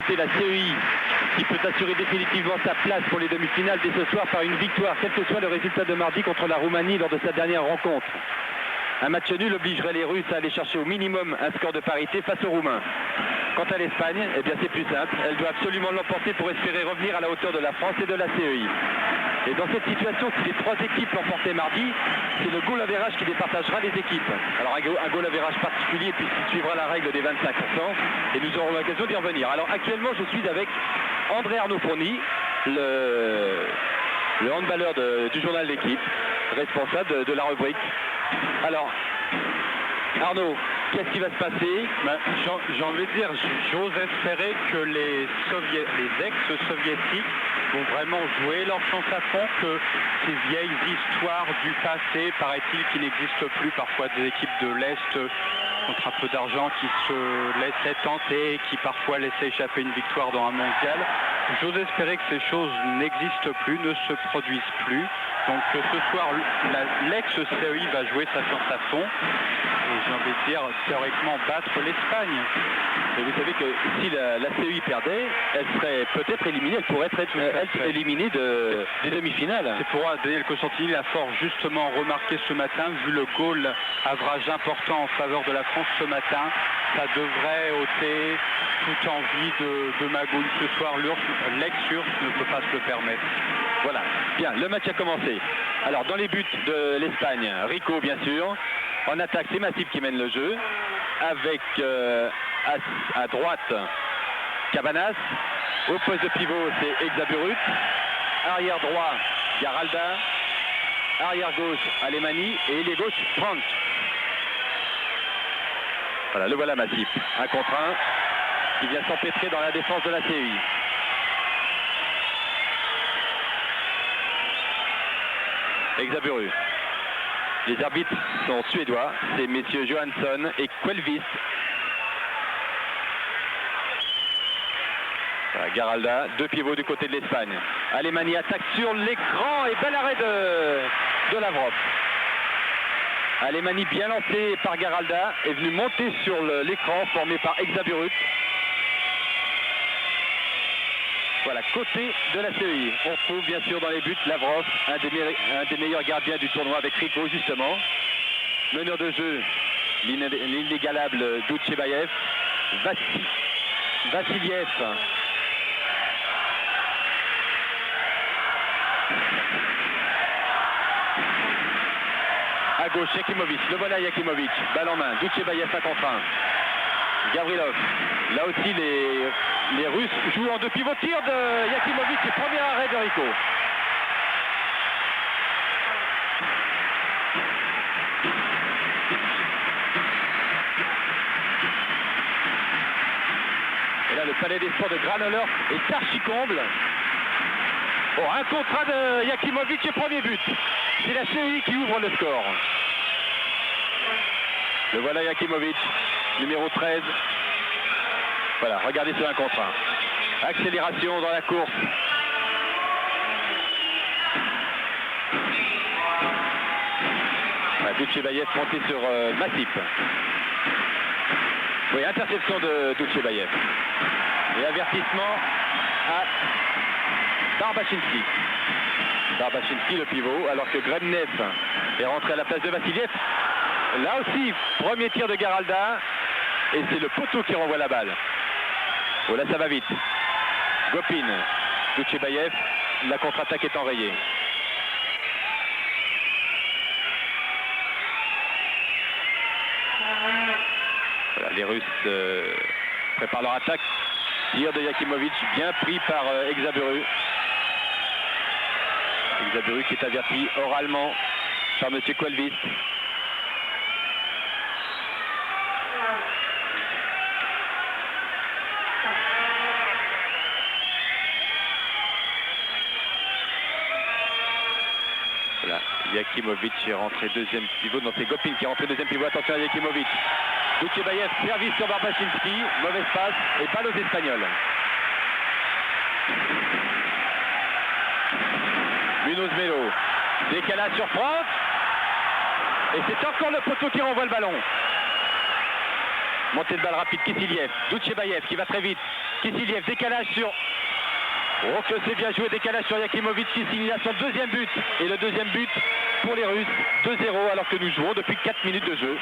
C'est la CEI qui peut assurer définitivement sa place pour les demi-finales dès ce soir par une victoire, quel que soit le résultat de mardi contre la Roumanie lors de sa dernière rencontre. Un match nul obligerait les Russes à aller chercher au minimum un score de parité face aux Roumains. Quant à l'Espagne, eh bien c'est plus simple. Elle doit absolument l'emporter pour espérer revenir à la hauteur de la France et de la CEI. Et dans cette situation, si les trois équipes l'emportaient mardi, c'est le goal average qui départagera les équipes. Alors un goal average particulier puisqu'il suivra la règle des 25% et nous aurons l'occasion d'y revenir. Alors actuellement, je suis avec André Arnaud Fourny, le handballeur du journal L'équipe, responsable de la rubrique. Alors, Arnaud, qu'est-ce qui va se passer? J'ai envie de dire, j'ose espérer que les ex-soviétiques vont vraiment jouer leur chance à fond, que ces vieilles histoires du passé, paraît-il, qui n'existent plus, parfois des équipes de l'Est contre un peu d'argent qui se laissaient tenter, qui parfois laissaient échapper une victoire dans un mondial. J'ose espérer que ces choses n'existent plus, ne se produisent plus. Donc ce soir, l'ex-CEI va jouer sa chance à fond. Et j'ai envie de dire, théoriquement, battre l'Espagne. Et vous savez que si la CEI perdait, elle serait peut-être éliminée, elle pourrait être éliminée des demi-finales. C'est pourquoi Daniel Cosentini l'a fort justement remarqué ce matin, vu le goal average important en faveur de la France ce matin. Ça devrait ôter toute envie de magouille ce soir. L'ex-URSS ne peut pas se le permettre. Voilà, bien, le match a commencé. Alors dans les buts de l'Espagne, Rico bien sûr. En attaque, c'est Massip qui mène le jeu. Avec à droite, Cabanas. Au poste de pivot, c'est Exaburut. Arrière droit, Garalda. Arrière gauche, Alemani. Et ailier gauche, Franck. Voilà, le voilà Massip. Un contre un qui vient s'empêtrer dans la défense de la CEI. Exaburut. Les arbitres sont suédois, c'est messieurs Johansson et Quellqvist. Voilà, Garalda, deux pivots du côté de l'Espagne. Alemani attaque sur l'écran et bel arrêt de Lavrov. Alemani bien lancé par Garalda est venu monter sur l'écran formé par Exaburut. Voilà, côté de la CEI. On trouve bien sûr dans les buts Lavrov, un des meilleurs gardiens du tournoi avec Rico justement. Meneur de jeu, l'inégalable Doutchebaev. Vassiliev. À gauche, Yakimovic. Le voilà Yakimovic. Balle en main. Doutchebaev 1 contre 1. Gavrilov. Là aussi, les Russes jouent en deux pivots. Tir de Yakimovic et premier arrêt de Rico. Et là, le palais des sports de Granollers est archi-comble. Bon, un contrat de Yakimovic et premier but. C'est la CEI qui ouvre le score. Le voilà Yakimovic, numéro 13. Voilà, regardez ce 1 contre 1. Accélération dans la course. Doutchebaev monté sur Massip. Oui, interception de Doutchebaev. Et avertissement à Barbachinski. Barbachinski, le pivot, alors que Gremnev est rentré à la place de Vassiliev. Là aussi, premier tir de Garalda. Et c'est le poteau qui renvoie la balle. Oh là, ça va vite. Gopin, Doutchebaev, la contre-attaque est enrayée. Voilà, les Russes préparent leur attaque. Tir de Yakimovic, bien pris par Exaburut. Exaburut qui est averti oralement par M. Quellqvist. Voilà, Yakimovic est rentré deuxième pivot. Non, c'est Gopin qui est rentré deuxième pivot. Attention à Yakimovic. Doutchebaev, service sur Barbachinski. Mauvaise passe et balle aux Espagnols. Munoz Melo. Décalage sur Franck. Et c'est encore le poteau qui renvoie le ballon. Montée de balle rapide, Kissiliev. Doutchebaev qui va très vite. Kissiliev, décalage sur... Oh que c'est bien joué, décalage sur Yakimovic qui signe son deuxième but. Et le deuxième but pour les Russes, 2-0 alors que nous jouons depuis 4 minutes de jeu.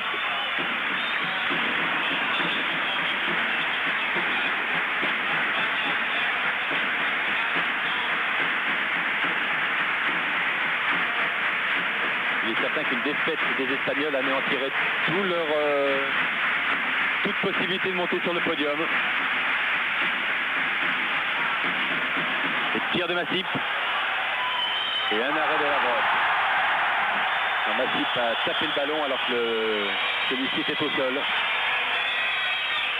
Il est certain qu'une défaite des Espagnols anéantirait toute possibilité de monter sur le podium. Et tir de Massip. Et un arrêt de Lavrov. Massip a tapé le ballon alors que celui-ci était au sol.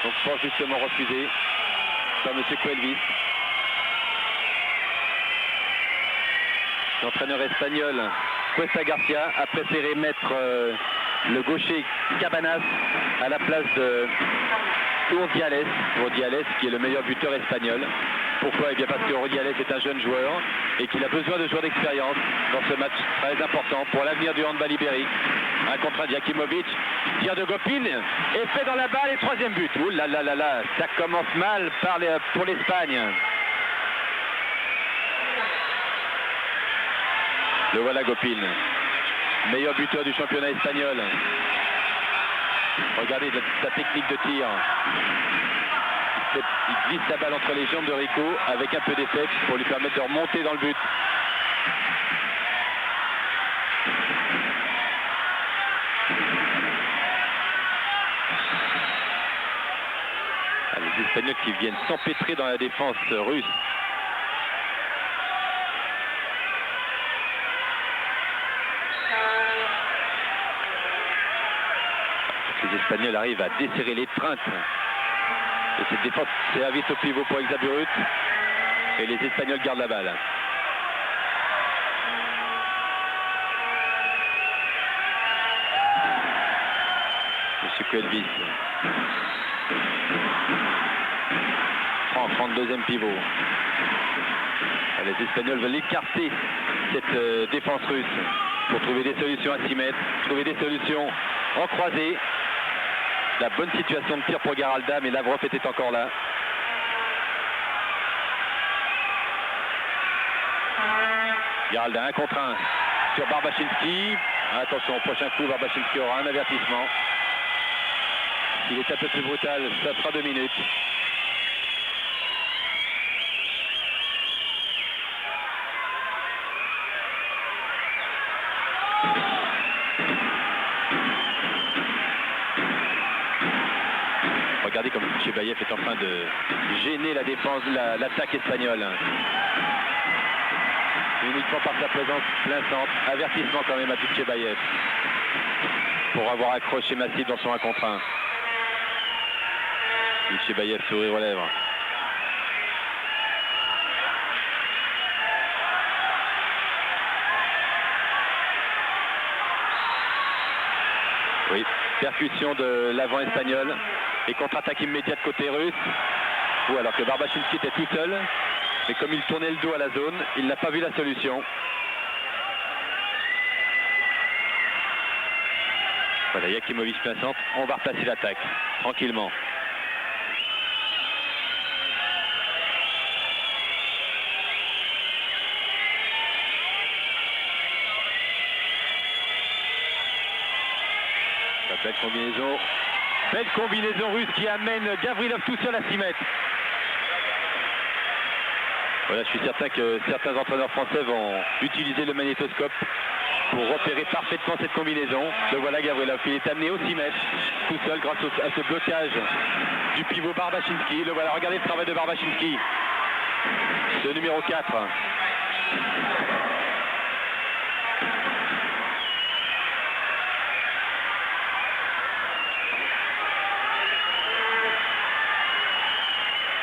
Donc pas justement refusé par M. Coelvis. L'entraîneur espagnol Cuesta Garcia a préféré mettre le gaucher Cabanas à la place de Urdiales qui est le meilleur buteur espagnol. Pourquoi? Eh bien parce que Urdiales est un jeune joueur et qu'il a besoin de joueurs d'expérience dans ce match très important pour l'avenir du handball ibérique. Un contre Yakimovic, tir de Gopin, effet dans la balle et troisième but. Ouh là là là là, ça commence mal pour l'Espagne. Le voilà Gopin, meilleur buteur du championnat espagnol. Regardez sa technique de tir. Il glisse la balle entre les jambes de Rico avec un peu d'effet pour lui permettre de remonter dans le but. Les Espagnols qui viennent s'empêtrer dans la défense russe. Les Espagnols arrivent à desserrer l'étreinte. Et cette défense service au pivot pour Exaburut. Et les Espagnols gardent la balle. Monsieur Coelvis prend le deuxième pivot. Les Espagnols veulent écarter cette défense russe pour trouver des solutions à 6 mètres, trouver des solutions en croisée. La bonne situation de tir pour Garalda, mais Lavrov était encore là. Garalda 1 contre 1 sur Barbachinski. Attention, au prochain coup, Barbachinski aura un avertissement. S'il est un peu plus brutal, ça sera 2 minutes. Regardez comme Tchebayev est en train de gêner la défense, l'attaque espagnole. Uniquement par sa présence plein centre. Avertissement quand même à Tchebayev pour avoir accroché Massif dans son 1 contre 1. Tchebayev sourire aux lèvres. Oui, percussion de l'avant espagnol et contre-attaque immédiate côté russe. Ou alors que Barbachinski était tout seul, mais comme il tournait le dos à la zone, il n'a pas vu la solution. Voilà, Yakimovic plein centre, on va replacer l'attaque, tranquillement. Belle combinaison russe qui amène Gavrilov tout seul à 6 mètres. Voilà, je suis certain que certains entraîneurs français vont utiliser le magnétoscope pour repérer parfaitement cette combinaison. Le voilà Gavrilov, il est amené aux 6 mètres tout seul grâce à ce blocage du pivot Barbachinski. Le voilà, regardez le travail de Barbachinski. Le numéro 4.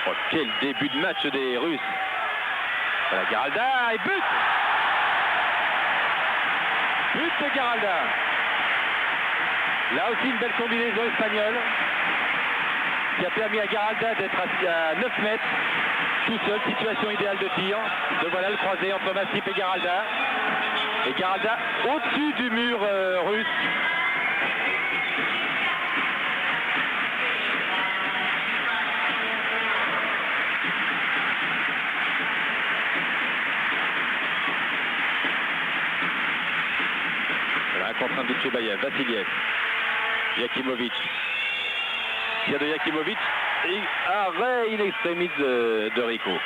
Oh, quel début de match des Russes. Voilà Garalda et but. But de Garalda. Là aussi une belle combinaison espagnole qui a permis à Garalda d'être à 9 mètres tout seul, situation idéale de tir. Le voilà le croisé entre Massip et Garalda. Et Garalda au-dessus du mur russe. train de Tchebayev, Vassiliev, Yakimovic. Il y a de Yakimovic et arrêt in extremis de Rico.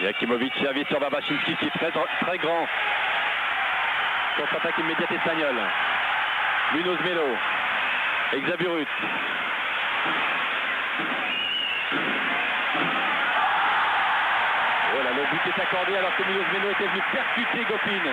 Yakimovic servi sur Barbachinski qui est très grand. Contre-attaque immédiate espagnole. Munoz Melo. Exaburut. Voilà, le but est accordé alors que Munoz Melo était venu percuter Gopin.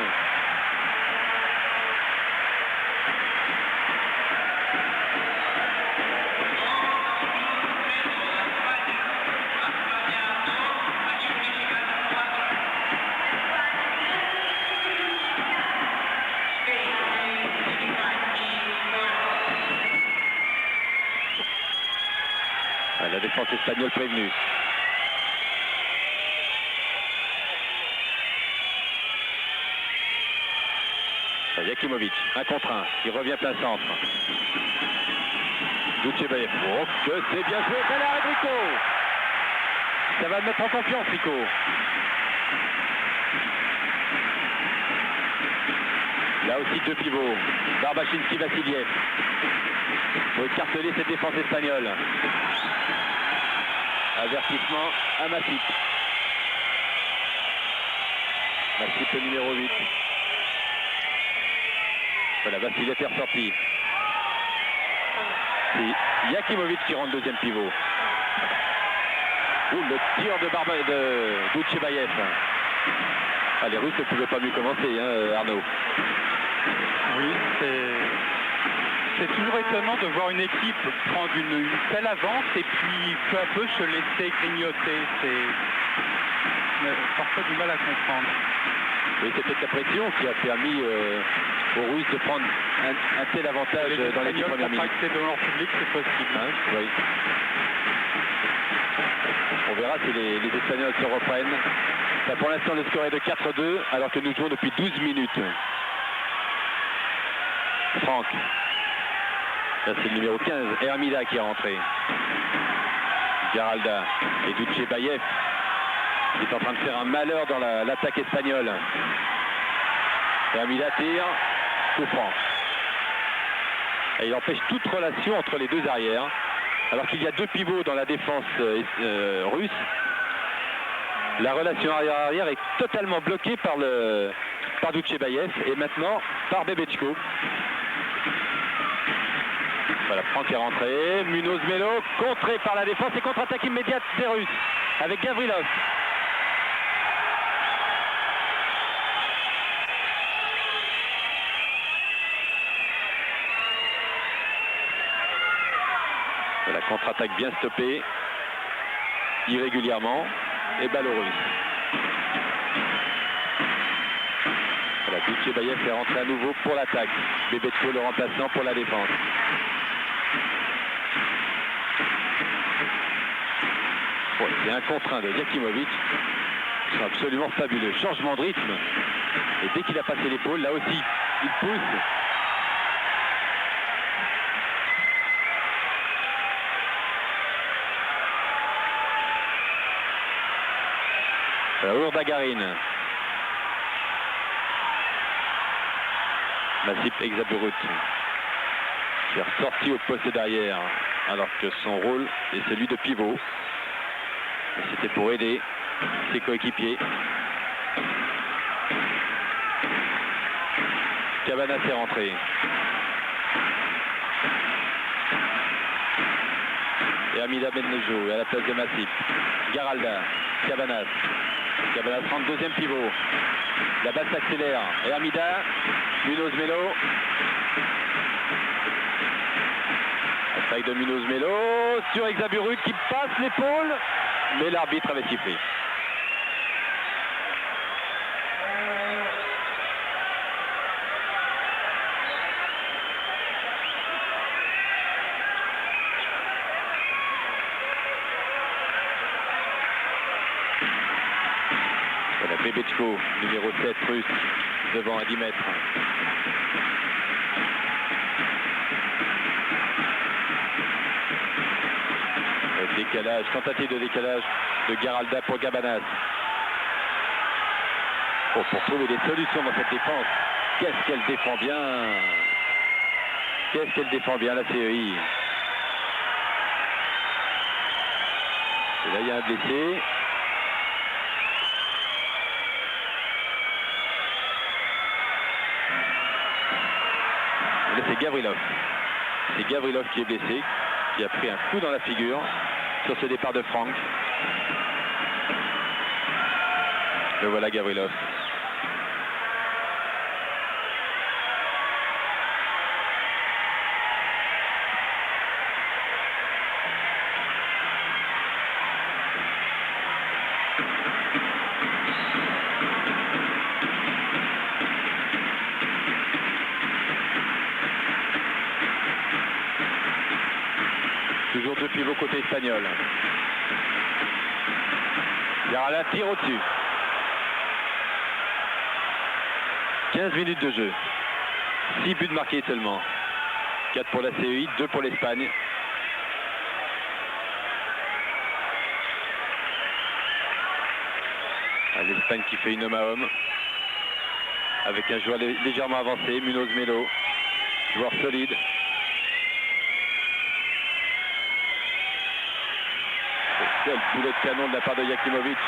La défense espagnole prévenue. Yakimovic, 1 contre 1, il revient plein centre. Dutchebayev, oh que c'est bien joué, bel arrêt de Rico. Ça va le mettre en confiance, Rico. Là aussi 2 pivots, Barbachinski, Vassiliev. Pour écarteler cette défense espagnole. Avertissement à Masip. Masip le numéro 8. Voilà, Vassiliev est ressorti. C'est Yakimovic qui rentre deuxième pivot. Ouh, le tir de Dutchebayev. Ah, les Russes ne pouvaient pas mieux commencer, hein, Arnaud. Oui, c'est toujours étonnant de voir une équipe prendre une telle avance et puis peu à peu se laisser grignoter. C'est parfois du mal à comprendre. Oui, c'est peut-être la pression qui a permis aux Russes de prendre un tel avantage dans les 10 premières minutes. Devant leur public, c'est possible. Hein, oui. On verra si les Espagnols se reprennent. Là, pour l'instant, le score est de 4-2 alors que nous jouons depuis 12 minutes. Franck. Là, c'est le numéro 15, Hermida qui est rentré. Garalda et Dutchebayev qui est en train de faire un malheur dans l'attaque espagnole. Hermida tire, coup franc. Et il empêche toute relation entre les deux arrières. Alors qu'il y a 2 pivots dans la défense russe. La relation arrière-arrière est totalement bloquée par Dutchebayev et maintenant par Bebechko. Voilà, Franck est rentré, Munoz Melo, contré par la défense et contre-attaque immédiate des Russes avec Gavrilov. Voilà, contre-attaque bien stoppée, irrégulièrement, et balle aux Russes. Voilà, Dutchebayev est rentré à nouveau pour l'attaque. Bebechko le remplaçant pour la défense. Ouais, c'est un contre 1 de Yakimovic. C'est absolument fabuleux. Changement de rythme. Et dès qu'il a passé l'épaule, là aussi, il pousse. Ourdagarin. Masip Exaburut qui est ressorti au poste derrière alors que son rôle est celui de pivot. C'était pour aider ses coéquipiers. Cabanas est rentré. Et Amida Bennejo à la place de Masip. Garalda, Cabanas. Cabanas rentre deuxième pivot. La balle s'accélère. Et Amida, Munoz Melo. Attaque de Munoz Melo sur Exaburut qui passe l'épaule. Mais l'arbitre avait sifflé. Voilà, Bebechko, numéro 7 russe, devant à 10 mètres. décalage, tentative de décalage de Garalda pour Gabanas. Oh, pour trouver des solutions dans cette défense. Qu'est-ce qu'elle défend bien. Qu'est-ce qu'elle défend bien, la CEI. Et là, il y a un blessé. Et là, c'est Gavrilov. C'est Gavrilov qui est blessé, qui a pris un coup dans la figure sur ce départ de Franck. Le voilà, Gavrilov. Toujours deux pivots côté espagnol. Garala tire au-dessus. 15 minutes de jeu. 6 buts marqués seulement. 4 pour la CEI, 2 pour l'Espagne. L'Espagne qui fait une homme à homme. Avec un joueur légèrement avancé, Munoz Melo. Joueur solide. Quel boulet de canon de la part de Jakimovic.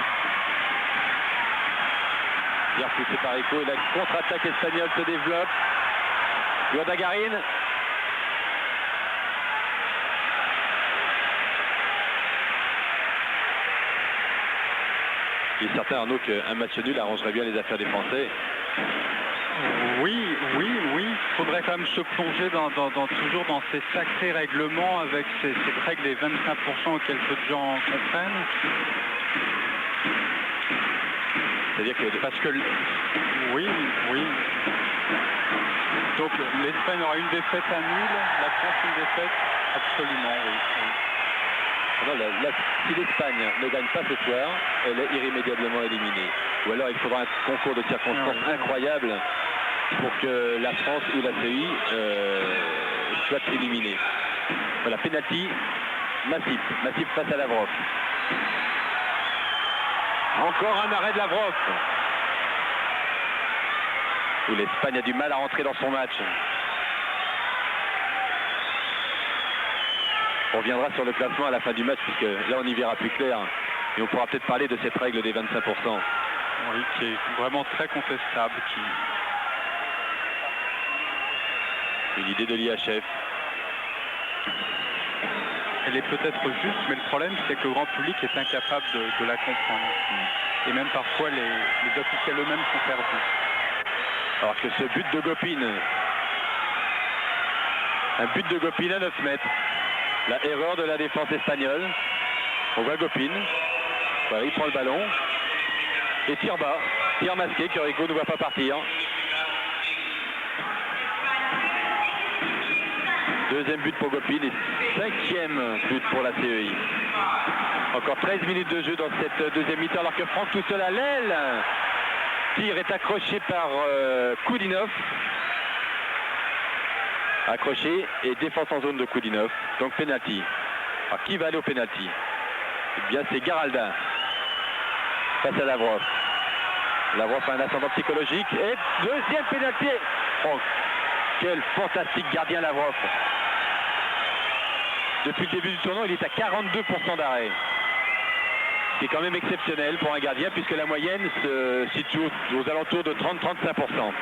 Bien poussé par Eco et la contre-attaque espagnole se développe. Guadagarin. Il est certain, Arnaud, qu'un match nul arrangerait bien les affaires des Français. Oui. Il faudrait quand même se plonger toujours dans ces sacrés règlements avec cette règle des 25% auxquelles peu de gens comprennent. C'est-à-dire que... Parce que... Oui. Donc l'Espagne aura une défaite à nul, la France une défaite absolument, oui. Non, si l'Espagne ne gagne pas ce soir, elle est irrémédiablement éliminée. Ou alors il faudra un concours de circonstances incroyable pour que la France ou la CEI soit éliminée. Voilà, pénalty, Massif face à Lavrov. Encore un arrêt de Lavrov. Où l'Espagne a du mal à rentrer dans son match. On reviendra sur le classement à la fin du match, puisque là on y verra plus clair. Et on pourra peut-être parler de cette règle des 25%. Oui, qui est vraiment très contestable. Une idée de l'IHF. Elle est peut-être juste, mais le problème c'est que le grand public est incapable de la comprendre. Et même parfois les officiels eux-mêmes sont perdus. Alors que ce but de Gopin, un but de Gopin à 9 mètres. La erreur de la défense espagnole. On voit Gopin. Voilà, il prend le ballon. Et tire bas. Tir masqué que Rico ne voit pas partir. Deuxième but pour Gopin et 5e but pour la CEI. Encore 13 minutes de jeu dans cette deuxième mi-temps alors que Franck tout seul à l'aile. Tir est accroché par Koudinov. Accroché et défense en zone de Koudinov. Donc penalty. Alors qui va aller au penalty? Eh bien c'est Garalda face à Lavrov. Lavrov a un ascendant psychologique et deuxième penalty. Franck, quel fantastique gardien Lavrov. Depuis le début du tournoi, il est à 42% d'arrêt. C'est quand même exceptionnel pour un gardien puisque la moyenne se situe aux alentours de 30-35%.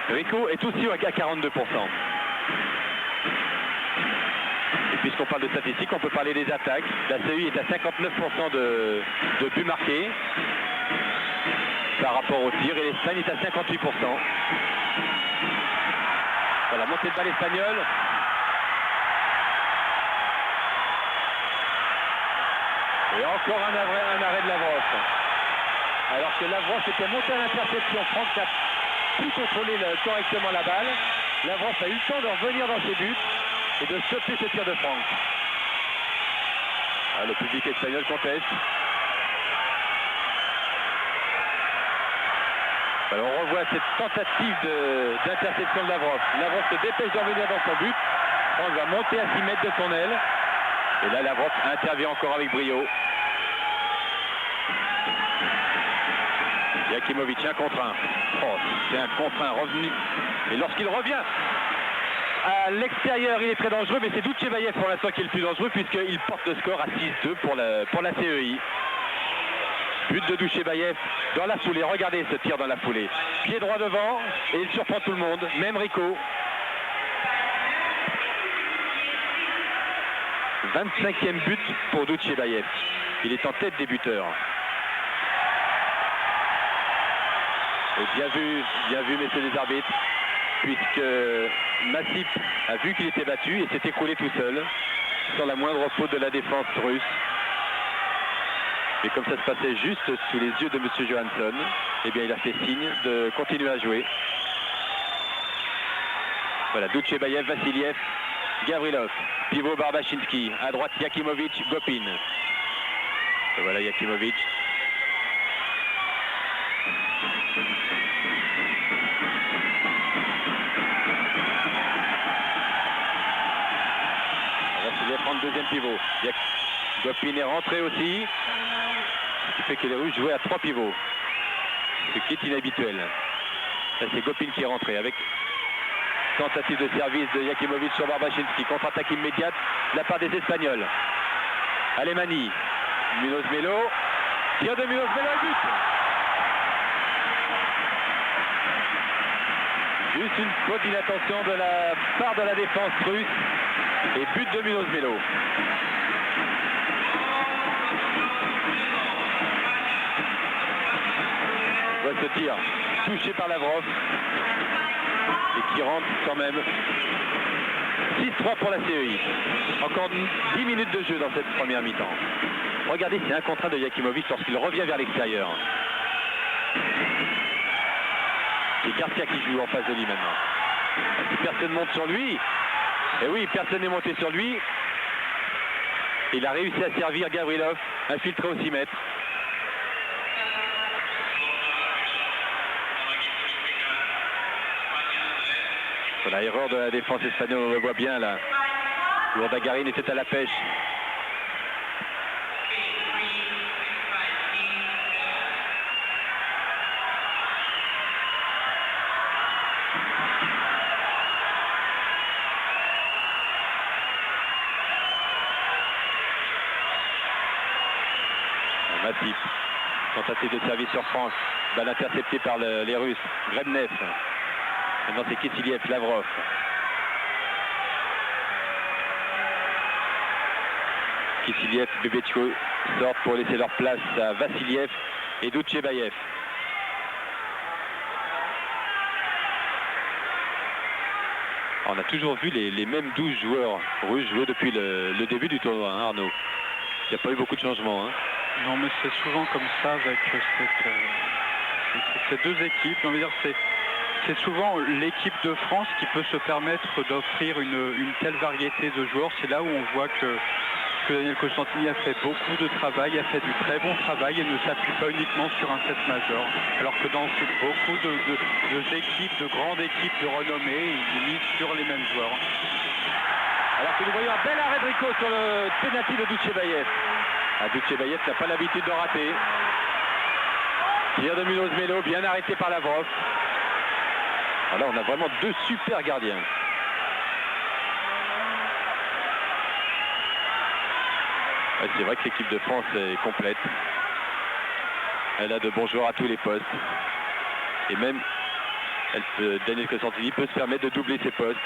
Rico est aussi à 42%. Et puisqu'on parle de statistiques, on peut parler des attaques. La CEI est à 59% de buts marqués par rapport au tir et l'Espagne est à 58%. Voilà, montée de balle espagnole. Et encore un arrêt de Lavrov. Alors que Lavrov était monté à l'interception. Franck a pu contrôler correctement la balle. Lavrov a eu le temps de revenir dans ses buts et de stopper ce tir de Franck. Ah, le public espagnol conteste. Alors on revoit cette tentative d'interception de Lavrov. Lavrov se dépêche d'en venir dans son but. Franck va monter à 6 mètres de son aile. Et là, Lavrov intervient encore avec brio. Jakimovic, 1 contre 1. Oh, c'est un contre 1 revenu. Et lorsqu'il revient à l'extérieur, il est très dangereux, mais c'est Doutchebaev pour l'instant qui est le plus dangereux puisqu'il porte le score à 6-2 pour la CEI. But de Doutchebaev dans la foulée. Regardez ce tir dans la foulée. Pied droit devant et il surprend tout le monde, même Rico. 25e but pour Doutchebaev. Il est en tête des buteurs. Et bien vu, messieurs les arbitres, puisque Massip a vu qu'il était battu et s'est écroulé tout seul, sans la moindre faute de la défense russe. Et comme ça se passait juste sous les yeux de M. Johansson, eh bien il a fait signe de continuer à jouer. Voilà, Doutchebaev, Vassiliev, Gavrilov, pivot Barbachinski, à droite Jakimovic, Gopin. Et voilà Jakimovic. Vassiliev prend le deuxième pivot. Gopin est rentré aussi. Ce qui fait que les Russes jouaient à 3 pivots. Ce qui est inhabituel. Ça c'est Gopin qui est rentré avec tentative de service de Jakimovic sur Barbachinski. Contre-attaque immédiate de la part des Espagnols. Alemani. Munoz Melo. Tir de Munoz Melo et but. Juste une faute d'inattention de la part de la défense russe. Et but de Munoz Melo. Voilà ce tir touché par Lavrov. Et qui rentre quand même. 6-3 pour la CEI. Encore 10 minutes de jeu dans cette première mi-temps. Regardez, c'est un contre 1 de Jakimovic lorsqu'il revient vers l'extérieur. C'est Garcia qui joue en face de lui maintenant. Si personne monte sur lui, et oui, personne n'est monté sur lui. Il a réussi à servir Gavrilov, infiltré au 6 mètres. Voilà, erreur de la défense espagnole, on le voit bien là. Lourdagarin était à la pêche. Massip. Tentative de service sur France. Balle interceptée par les Russes. Grebnev. Maintenant c'est Kissiliev, Lavrov. Kissiliev, Bebetchko sortent pour laisser leur place à Vassiliev et Doutchebaev. On a toujours vu les mêmes 12 joueurs russes jouer depuis le début du tournoi, hein, Arnaud. Il n'y a pas eu beaucoup de changements. Hein. Non, mais c'est souvent comme ça avec ces deux équipes. On va dire c'est souvent l'équipe de France qui peut se permettre d'offrir une telle variété de joueurs. C'est là où on voit que Daniel Costantini a fait beaucoup de travail, a fait du très bon travail et ne s'appuie pas uniquement sur un set majeur. Alors que dans beaucoup d'équipes, de grandes équipes de renommée, il mise sur les mêmes joueurs. Alors que nous voyons un bel arrêt de Rico sur le pénalty de Doutchebaev. Doutchebaev n'a pas l'habitude de rater. Tir de Munoz Melo, bien arrêté par Lavrov. Alors là, on a vraiment 2 super gardiens. Ouais, c'est vrai que l'équipe de France est complète. Elle a de bons joueurs à tous les postes. Et même, Daniel Costantini peut se permettre de doubler ses postes.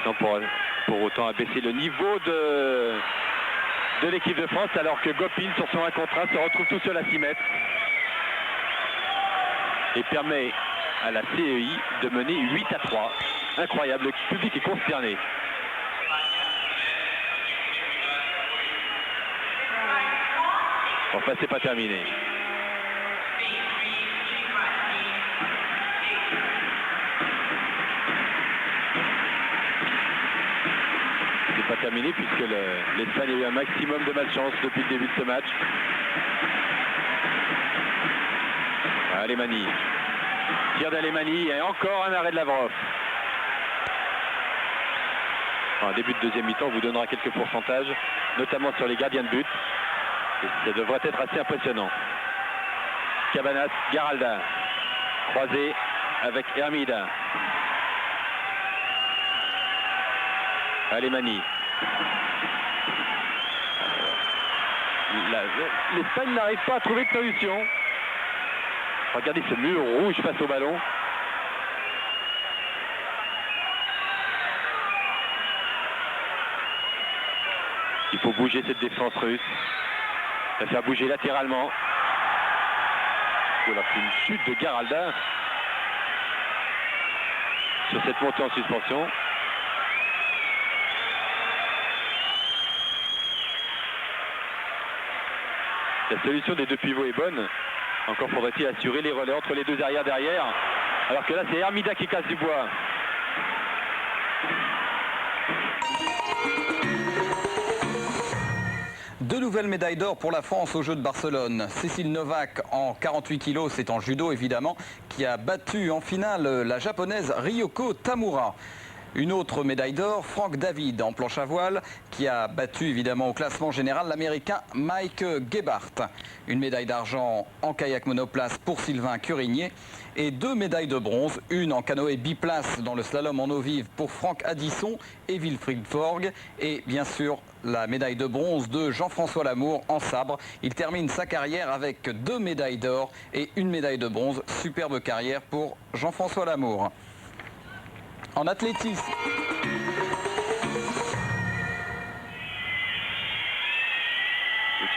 Sans pour autant abaisser le niveau de l'équipe de France, alors que Gopin, sur son 1 contre 1, se retrouve tout seul à 6 mètres. Et permet à la CEI de mener 8-3. Incroyable, le public est consterné. Enfin, c'est pas terminé. C'est pas terminé puisque l'Espagne a eu un maximum de malchance depuis le début de ce match. Alemani. Tir d'Alemani et encore un arrêt de Lavrov. Un début de deuxième mi-temps vous donnera quelques pourcentages, notamment sur les gardiens de but. Et ça devrait être assez impressionnant. Cabanas, Garalda, croisé avec Hermida. Alemany. L'Espagne n'arrive pas à trouver de solution. Regardez ce mur rouge face au ballon. Il faut bouger cette défense russe. La faire bouger latéralement. Voilà, c'est une chute de Garalda sur cette montée en suspension. La solution des deux pivots est bonne. Encore faudrait-il assurer les relais entre les deux arrières derrière. Alors que là, c'est Hermida qui casse du bois. Deux nouvelles médailles d'or pour la France aux Jeux de Barcelone. Cécile Novak en 48 kg, c'est en judo évidemment, qui a battu en finale la japonaise Ryoko Tamura. Une autre médaille d'or, Frank David en planche à voile, qui a battu évidemment au classement général l'américain Mike Gebhardt. Une médaille d'argent en kayak monoplace pour Sylvain Curigné. Et deux médailles de bronze, une en canoë biplace dans le slalom en eau vive pour Franck Addisson et Wilfried Forgue. Et bien sûr, la médaille de bronze de Jean-François Lamour en sabre. Il termine sa carrière avec deux médailles d'or et une médaille de bronze. Superbe carrière pour Jean-François Lamour. En athlétisme.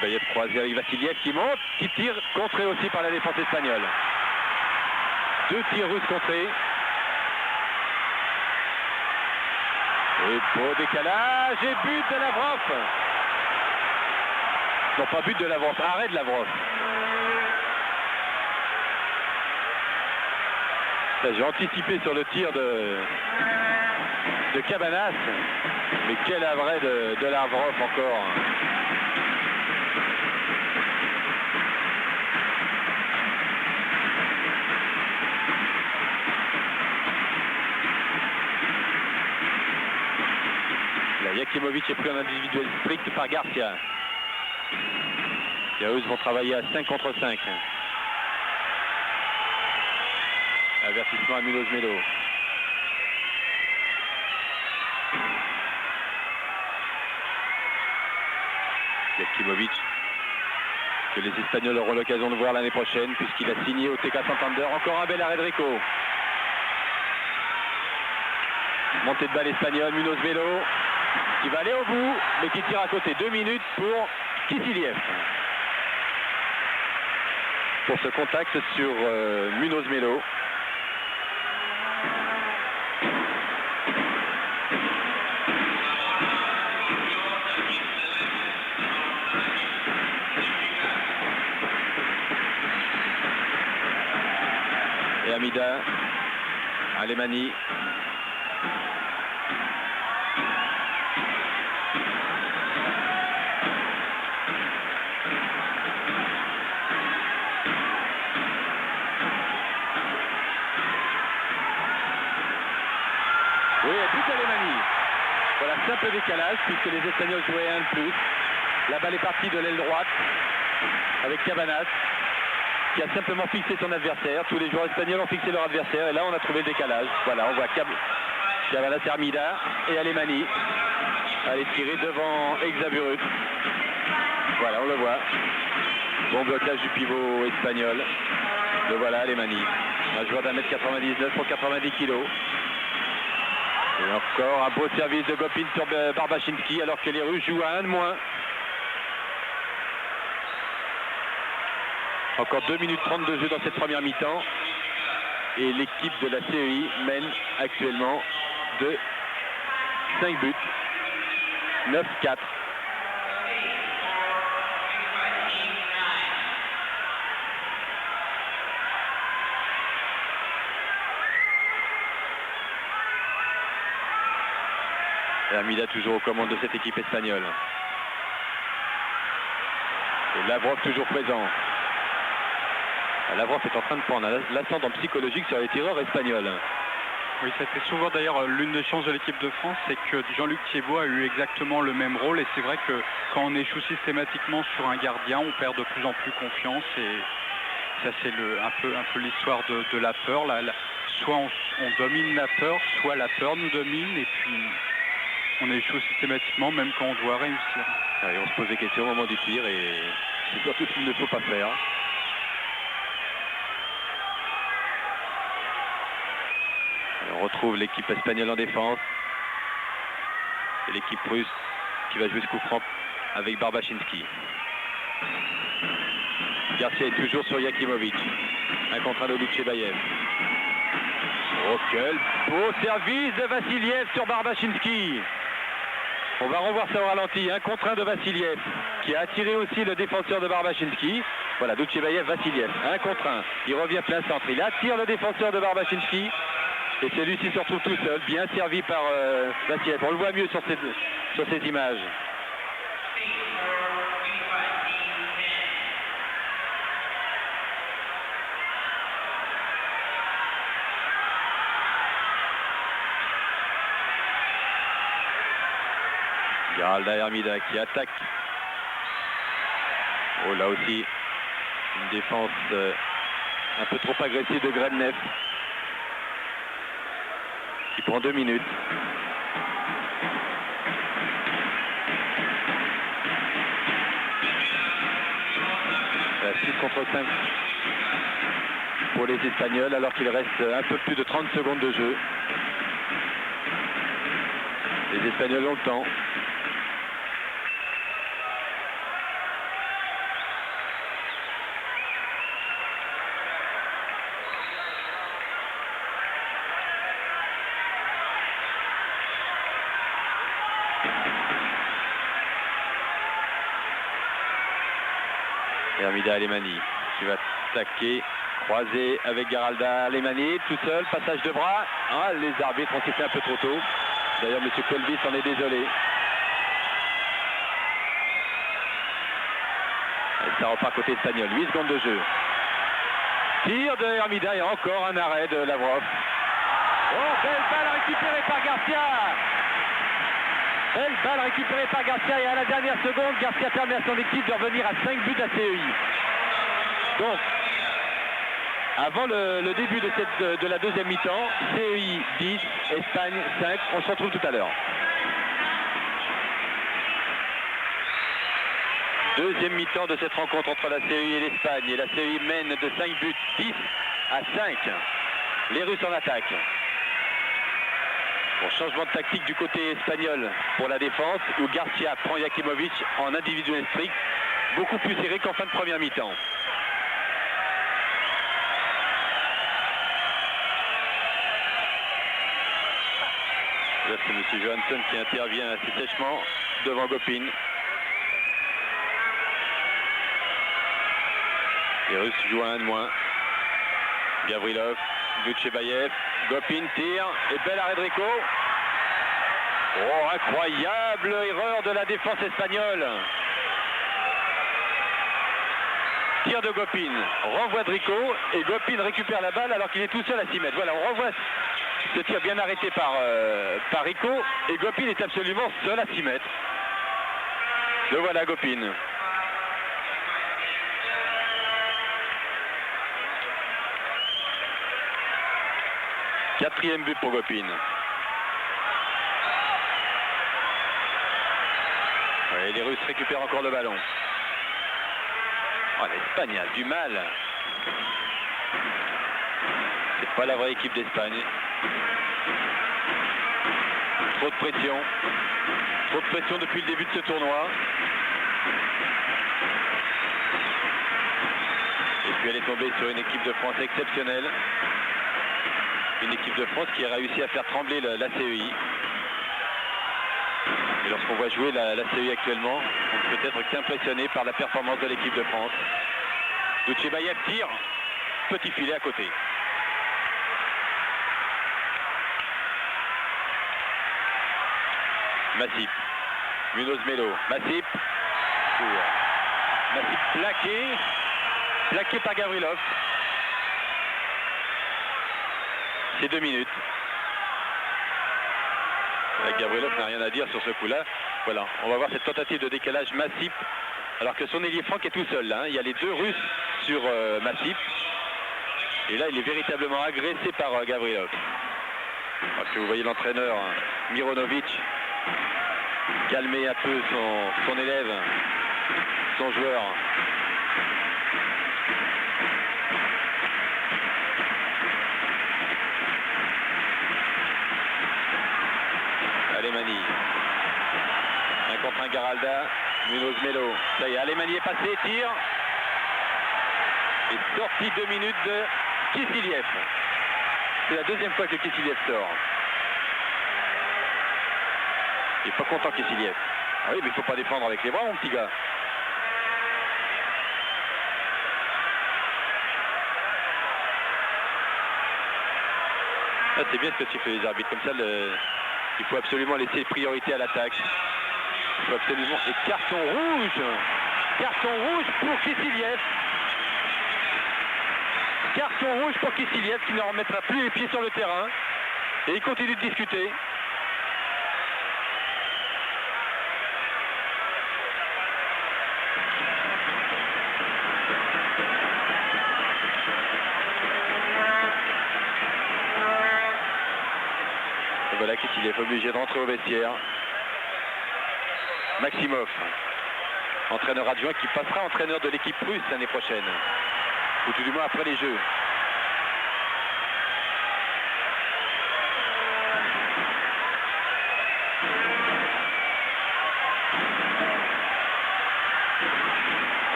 Bayev croisé avec Vassiliev qui monte, qui tire, contré aussi par la défense espagnole. Deux tirs russes contrés. Et beau décalage et but de Lavrov. Non, pas but de Lavrov, arrêt de Lavrov. J'ai anticipé sur le tir de Cabanas, mais quel arrêt de Lavrov encore. Là, Yakimovic est pris en individuel strict par Garcia. Les Russes vont travailler à 5 contre 5. Avertissement à Munoz Melo. Yakimovic, que les Espagnols auront l'occasion de voir l'année prochaine puisqu'il a signé au TK Santander. Encore un bel arrêt de Rico. Montée de balle espagnole, Munoz Melo qui va aller au bout mais qui tire à côté. 2 minutes pour Kissiliev. Pour ce contact sur Munoz Melo. Et Amida, Alemany. Oui, but Alemany. Voilà, simple décalage puisque les Espagnols jouaient un de plus. La balle est partie de l'aile droite avec Cabanas qui a simplement fixé son adversaire. Tous les joueurs espagnols ont fixé leur adversaire et là on a trouvé le décalage. Voilà, on voit Cabanas, Hermida et Alemany aller tirer devant Exaburut. Voilà, on le voit. Bon blocage du pivot espagnol. Le voilà, Alemany. Un joueur d'1m99 pour 90 kg. Et encore un beau service de Gopin sur Barbachinski alors que les Russes jouent à 1 de moins. Encore 2 minutes 30 de jeu dans cette première mi-temps. Et l'équipe de la CEI mène actuellement de 5 buts. 9-4. Hermida toujours aux commandes de cette équipe espagnole. Et Lavrov toujours présent. Lavrov est en train de prendre l'ascendant psychologique sur les tireurs espagnols. Oui, c'était souvent d'ailleurs l'une des chances de l'équipe de France, c'est que Jean-Luc Thiébaut a eu exactement le même rôle. Et c'est vrai que quand on échoue systématiquement sur un gardien, on perd de plus en plus confiance. Et ça, c'est un peu l'histoire de la peur. Soit on domine la peur, soit la peur nous domine. Et puis on échoue systématiquement, même quand on doit réussir. Et on se pose des questions au moment du tir et c'est surtout ce qu'il ne faut pas faire. On retrouve l'équipe espagnole en défense et l'équipe russe qui va jouer ce coup franc avec Barbachinski. Garcia est toujours sur Yakimovic. Un contre un de Doutchebayev. Oh, quel beau service de Vassiliev sur Barbachinski. On va revoir ça au ralenti. Un contre un de Vassiliev qui a attiré aussi le défenseur de Barbachinski. Voilà, Doutchebayev, Vassiliev. Un contre un. Il revient plein centre. Il attire le défenseur de Barbachinski. Et celui-ci se retrouve tout seul, bien servi par Vassiliev. On le voit mieux sur ces images. Geralda Hermida qui attaque. Oh, là aussi, une défense un peu trop agressive de Grebnev. Qui prend 2 minutes. 6 contre 5 pour les Espagnols alors qu'il reste un peu plus de 30 secondes de jeu. Les Espagnols ont le temps. Hermida Alemani qui va attaquer, croiser avec Geralda Alemani, tout seul, passage de bras. Ah, les arbitres ont sifflé un peu trop tôt. D'ailleurs, M. Colvis en est désolé. Et ça repart côté espagnol, 8 secondes de jeu. Tir de Hermida et encore un arrêt de Lavrov. Oh, belle balle récupérée par Garcia. Belle balle récupérée par Garcia et à la dernière seconde, Garcia permet à son équipe de revenir à 5 buts à CEI. Donc, avant le début de la deuxième mi-temps, CEI 10, Espagne 5. On se retrouve tout à l'heure. Deuxième mi-temps de cette rencontre entre la CEI et l'Espagne. Et la CEI mène de 5 buts, 10 à 5. Les Russes en attaque. Bon, changement de tactique du côté espagnol pour la défense, où Garcia prend Yakimovic en individuel strict, beaucoup plus serré qu'en fin de première mi-temps. Là, c'est M. Johansson qui intervient assez sèchement devant Gopin. Les Russes jouent à 1 de moins. Gavrilov, Doutchebayev, Gopin tire et bel arrêt de Rico. Oh, incroyable erreur de la défense espagnole. Tir de Gopin, renvoi de Rico et Gopin récupère la balle alors qu'il est tout seul à 6 mètres. Voilà, on revoit ce tir bien arrêté par Rico et Gopin est absolument seul à 6 mètres. Le voilà Gopin. Quatrième but pour Gopin. Et les Russes récupèrent encore le ballon. Oh, l'Espagne a du mal. C'est pas la vraie équipe d'Espagne. Trop de pression. Trop de pression depuis le début de ce tournoi. Et puis elle est tombée sur une équipe de France exceptionnelle. Une équipe de France qui a réussi à faire trembler la CEI. Et lorsqu'on voit jouer la CEI actuellement, on ne peut être qu'impressionné par la performance de l'équipe de France. Doutchebayev tire, petit filet à côté. Massip, Munoz Melo, Massip. Massip plaqué par Gavrilov. C'est 2 minutes. Gavrilov n'a rien à dire sur ce coup-là. Voilà, on va voir cette tentative de décalage Massip, alors que son ailier Franck est tout seul là. Il y a les deux Russes sur Massip. Et là, il est véritablement agressé par Gavrilov. Parce que vous voyez l'entraîneur Mironovic calmer un peu son élève, son joueur. Alemany. Un contre un Garalda. Munoz Melo. Ça y est, Alemany est passé, tire. Et sortie 2 minutes de Kissiliev. C'est la deuxième fois que Kissiliev sort. Il n'est pas content Kissiliev. Ah oui, mais il ne faut pas défendre avec les bras, mon petit gars. Ah, c'est bien ce que sifflent les arbitres. Comme ça, il faut absolument laisser priorité à l'attaque. Il faut absolument... Et carton rouge. Carton rouge pour Kissiliev. Carton rouge pour Kissiliev qui ne remettra plus les pieds sur le terrain. Et il continue de discuter. Et voilà Kissiliev obligé de rentrer au vestiaire. Maximov, entraîneur adjoint qui passera entraîneur de l'équipe russe l'année prochaine. Ou tout du moins après les Jeux.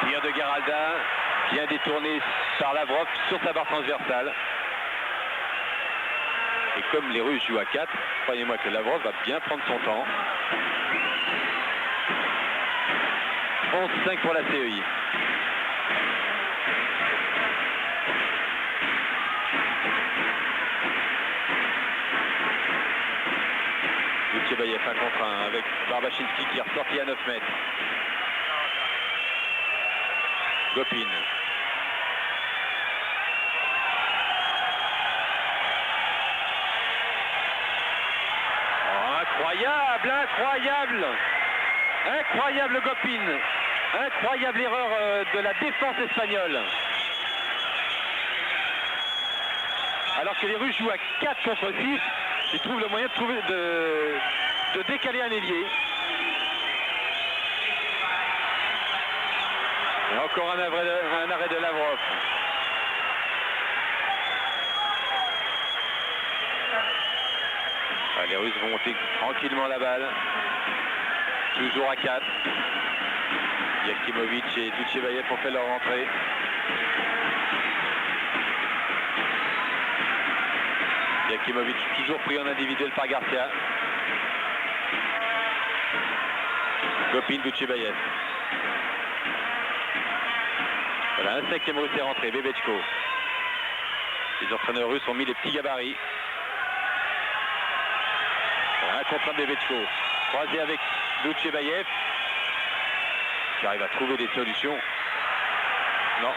Le tir de Garalda, bien détourné par Lavrov sur sa barre transversale. Et comme les Russes jouent à 4, croyez-moi que Lavrov va bien prendre son temps. 11-5 pour la CEI. Tchebayev 1 contre 1 avec Barbachinski qui est ressorti à 9 mètres. Gopin. Oh, incroyable, incroyable. Incroyable Gopin. Incroyable erreur de la défense espagnole. Alors que les Russes jouent à 4 contre 6, ils trouvent le moyen de décaler un ailier. Et encore un arrêt de Lavrov. Ah, les Russes vont monter tranquillement la balle. Toujours à 4. Yakimovic et Dutchebayev ont fait leur rentrée. Yakimovic toujours pris en individuel par Garcia. Gopin, Dutchebayev. Voilà, un 5e russe est rentré, Bebechko. Les entraîneurs russes ont mis les petits gabarits. Voilà, un contre un Bebechko. Croisé avec Dutchebayev. Qui arrive à trouver des solutions. Non.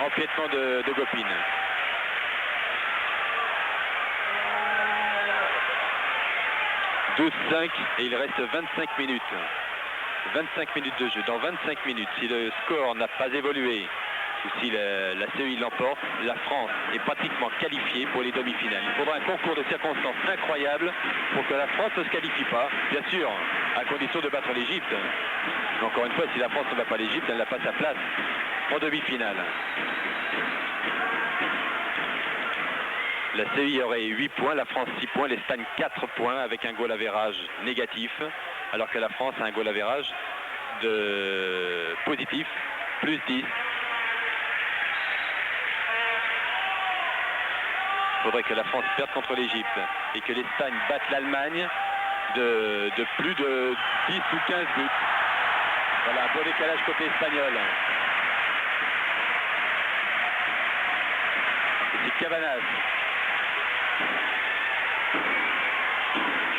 Empiètement de Gopin. « 12-5 et il reste 25 minutes. 25 minutes de jeu. Dans 25 minutes, si le score n'a pas évolué ou si la CEI l'emporte, la France est pratiquement qualifiée pour les demi-finales. Il faudra un concours de circonstances incroyable pour que la France ne se qualifie pas. Bien sûr, à condition de battre l'Égypte. Mais encore une fois, si la France ne bat pas l'Égypte, elle n'a pas sa place en demi-finale. La CEI aurait 8 points, la France 6 points, l'Espagne 4 points avec un goal average négatif, alors que la France a un goal average de positif, plus 10. Il faudrait que la France perde contre l'Égypte et que l'Espagne batte l'Allemagne de plus de 10 ou 15 buts. Voilà, un beau décalage côté espagnol. C'est Cabanas.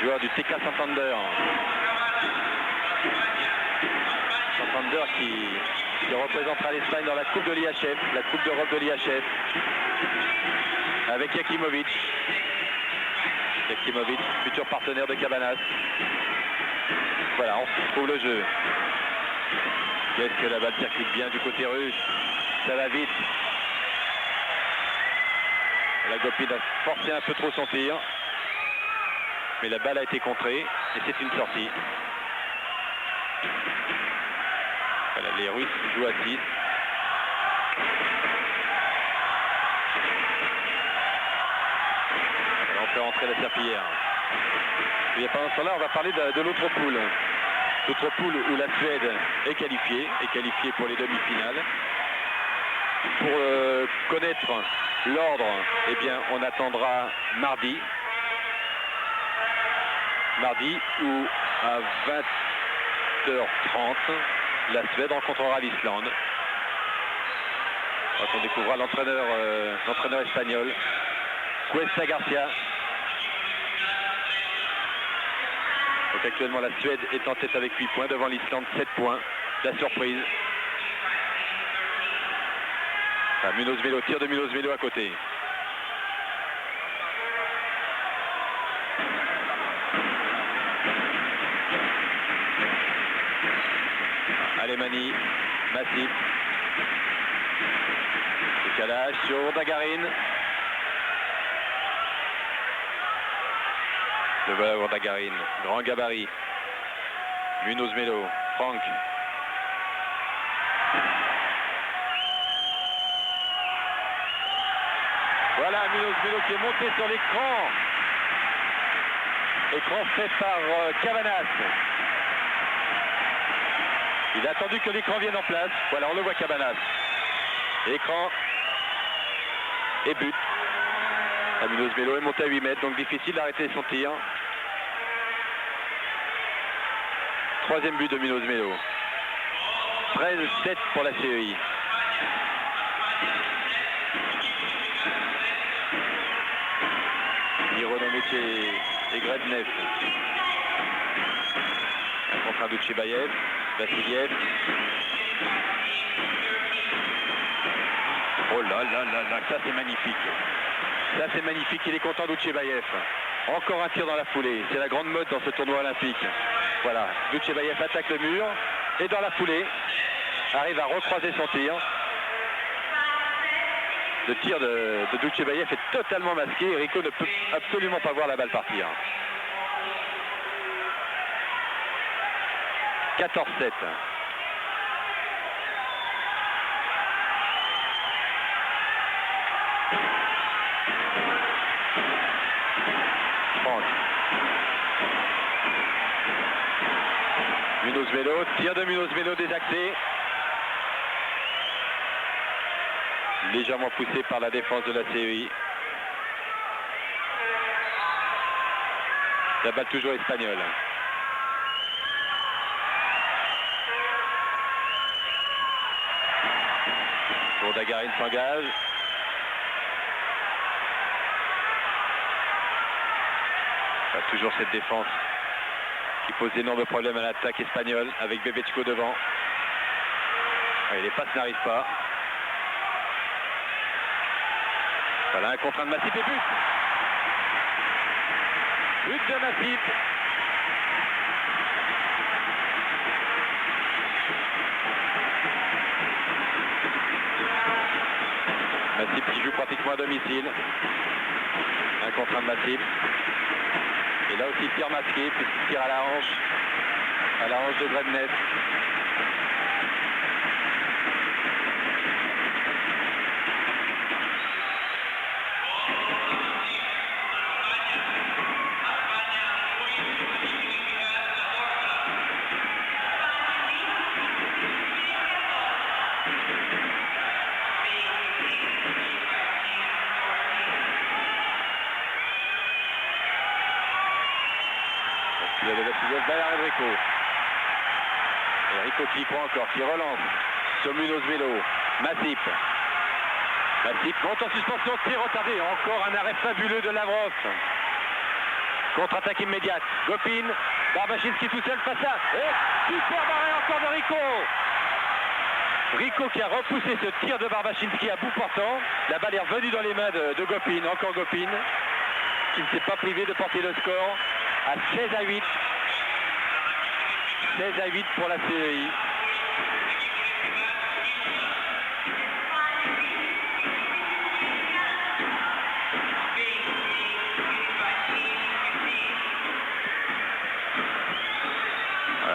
Joueur du TK Santander. Santander qui représentera l'Espagne dans la Coupe de l'IHF, la Coupe d'Europe de l'IHF. Avec Yakimovic. Jakimovic, futur partenaire de Cabanas. Voilà, on trouve le jeu. Qu'est-ce que la balle circule bien du côté russe. Ça va vite. La Gopine a forcé un peu trop son tir. Mais la balle a été contrée et c'est une sortie. Voilà, les Russes jouent à 6. On fait rentrer la serpillière. Et pendant ce temps-là, on va parler de l'autre poule. L'autre poule où la Suède est qualifiée pour les demi-finales. Pour connaître l'ordre, eh bien, on attendra mardi. Mardi où à 20h30, la Suède rencontrera l'Islande. On découvrira l'entraîneur espagnol, Cuesta Garcia. Donc actuellement la Suède est en tête avec 8 points, devant l'Islande 7 points. La surprise. Munoz Melo, tir de Munoz Melo à côté. Alemani, Massif. Décalage sur Urdangarin. Le voilà Urdangarin, grand gabarit. Munoz Melo, Franck. Voilà Munoz Melo qui est monté sur l'écran. Écran fait par Cabanas. Il a attendu que l'écran vienne en place. Voilà, on le voit Cabanas. Écran et but. Munoz Melo est monté à 8 mètres, donc difficile d'arrêter son tir. Troisième but de Munoz Melo. 13-7 pour la CEI. Mironovic et Grednev. Un contre un but chez Bayev. Vassiliev. Oh là là là là, ça c'est magnifique. Ça c'est magnifique, il est content d'Outchebaïev. Encore un tir dans la foulée, c'est la grande mode dans ce tournoi olympique. Voilà, Doutchebaïev attaque le mur et dans la foulée, arrive à recroiser son tir. Le tir de Doutchebaïev est totalement masqué et Rico ne peut absolument pas voir la balle partir. 14-7. Munoz Melo, tir de Munoz Melo désaxé. Légèrement poussé par la défense de la CEI. La balle toujours espagnole. Urdangarin s'engage. Toujours cette défense qui pose d'énormes problèmes à l'attaque espagnole avec Bebechko devant. Et les passes n'arrivent pas. Voilà un contre un de Massif et but. But de Massif. Massif qui joue pratiquement à domicile. Un contre un de Massif. Et là aussi tir masqué puisqu'il tire à la hanche de Grednev. Il y a de Vassiliev derrière Rico. Et Rico qui y croit encore, qui relance sur Munoz Melo. Massif. Massif monte en suspension, tir retardé. Encore un arrêt fabuleux de Lavrov. Contre-attaque immédiate. Gopine. Barbachinski tout seul face à. Et super arrêt encore de Rico. Rico qui a repoussé ce tir de Barbachinski à bout portant. La balle est revenue dans les mains de Gopine. Encore Gopine. qui ne s'est pas privé de porter le score à 16-8. 16-8 pour la CEI.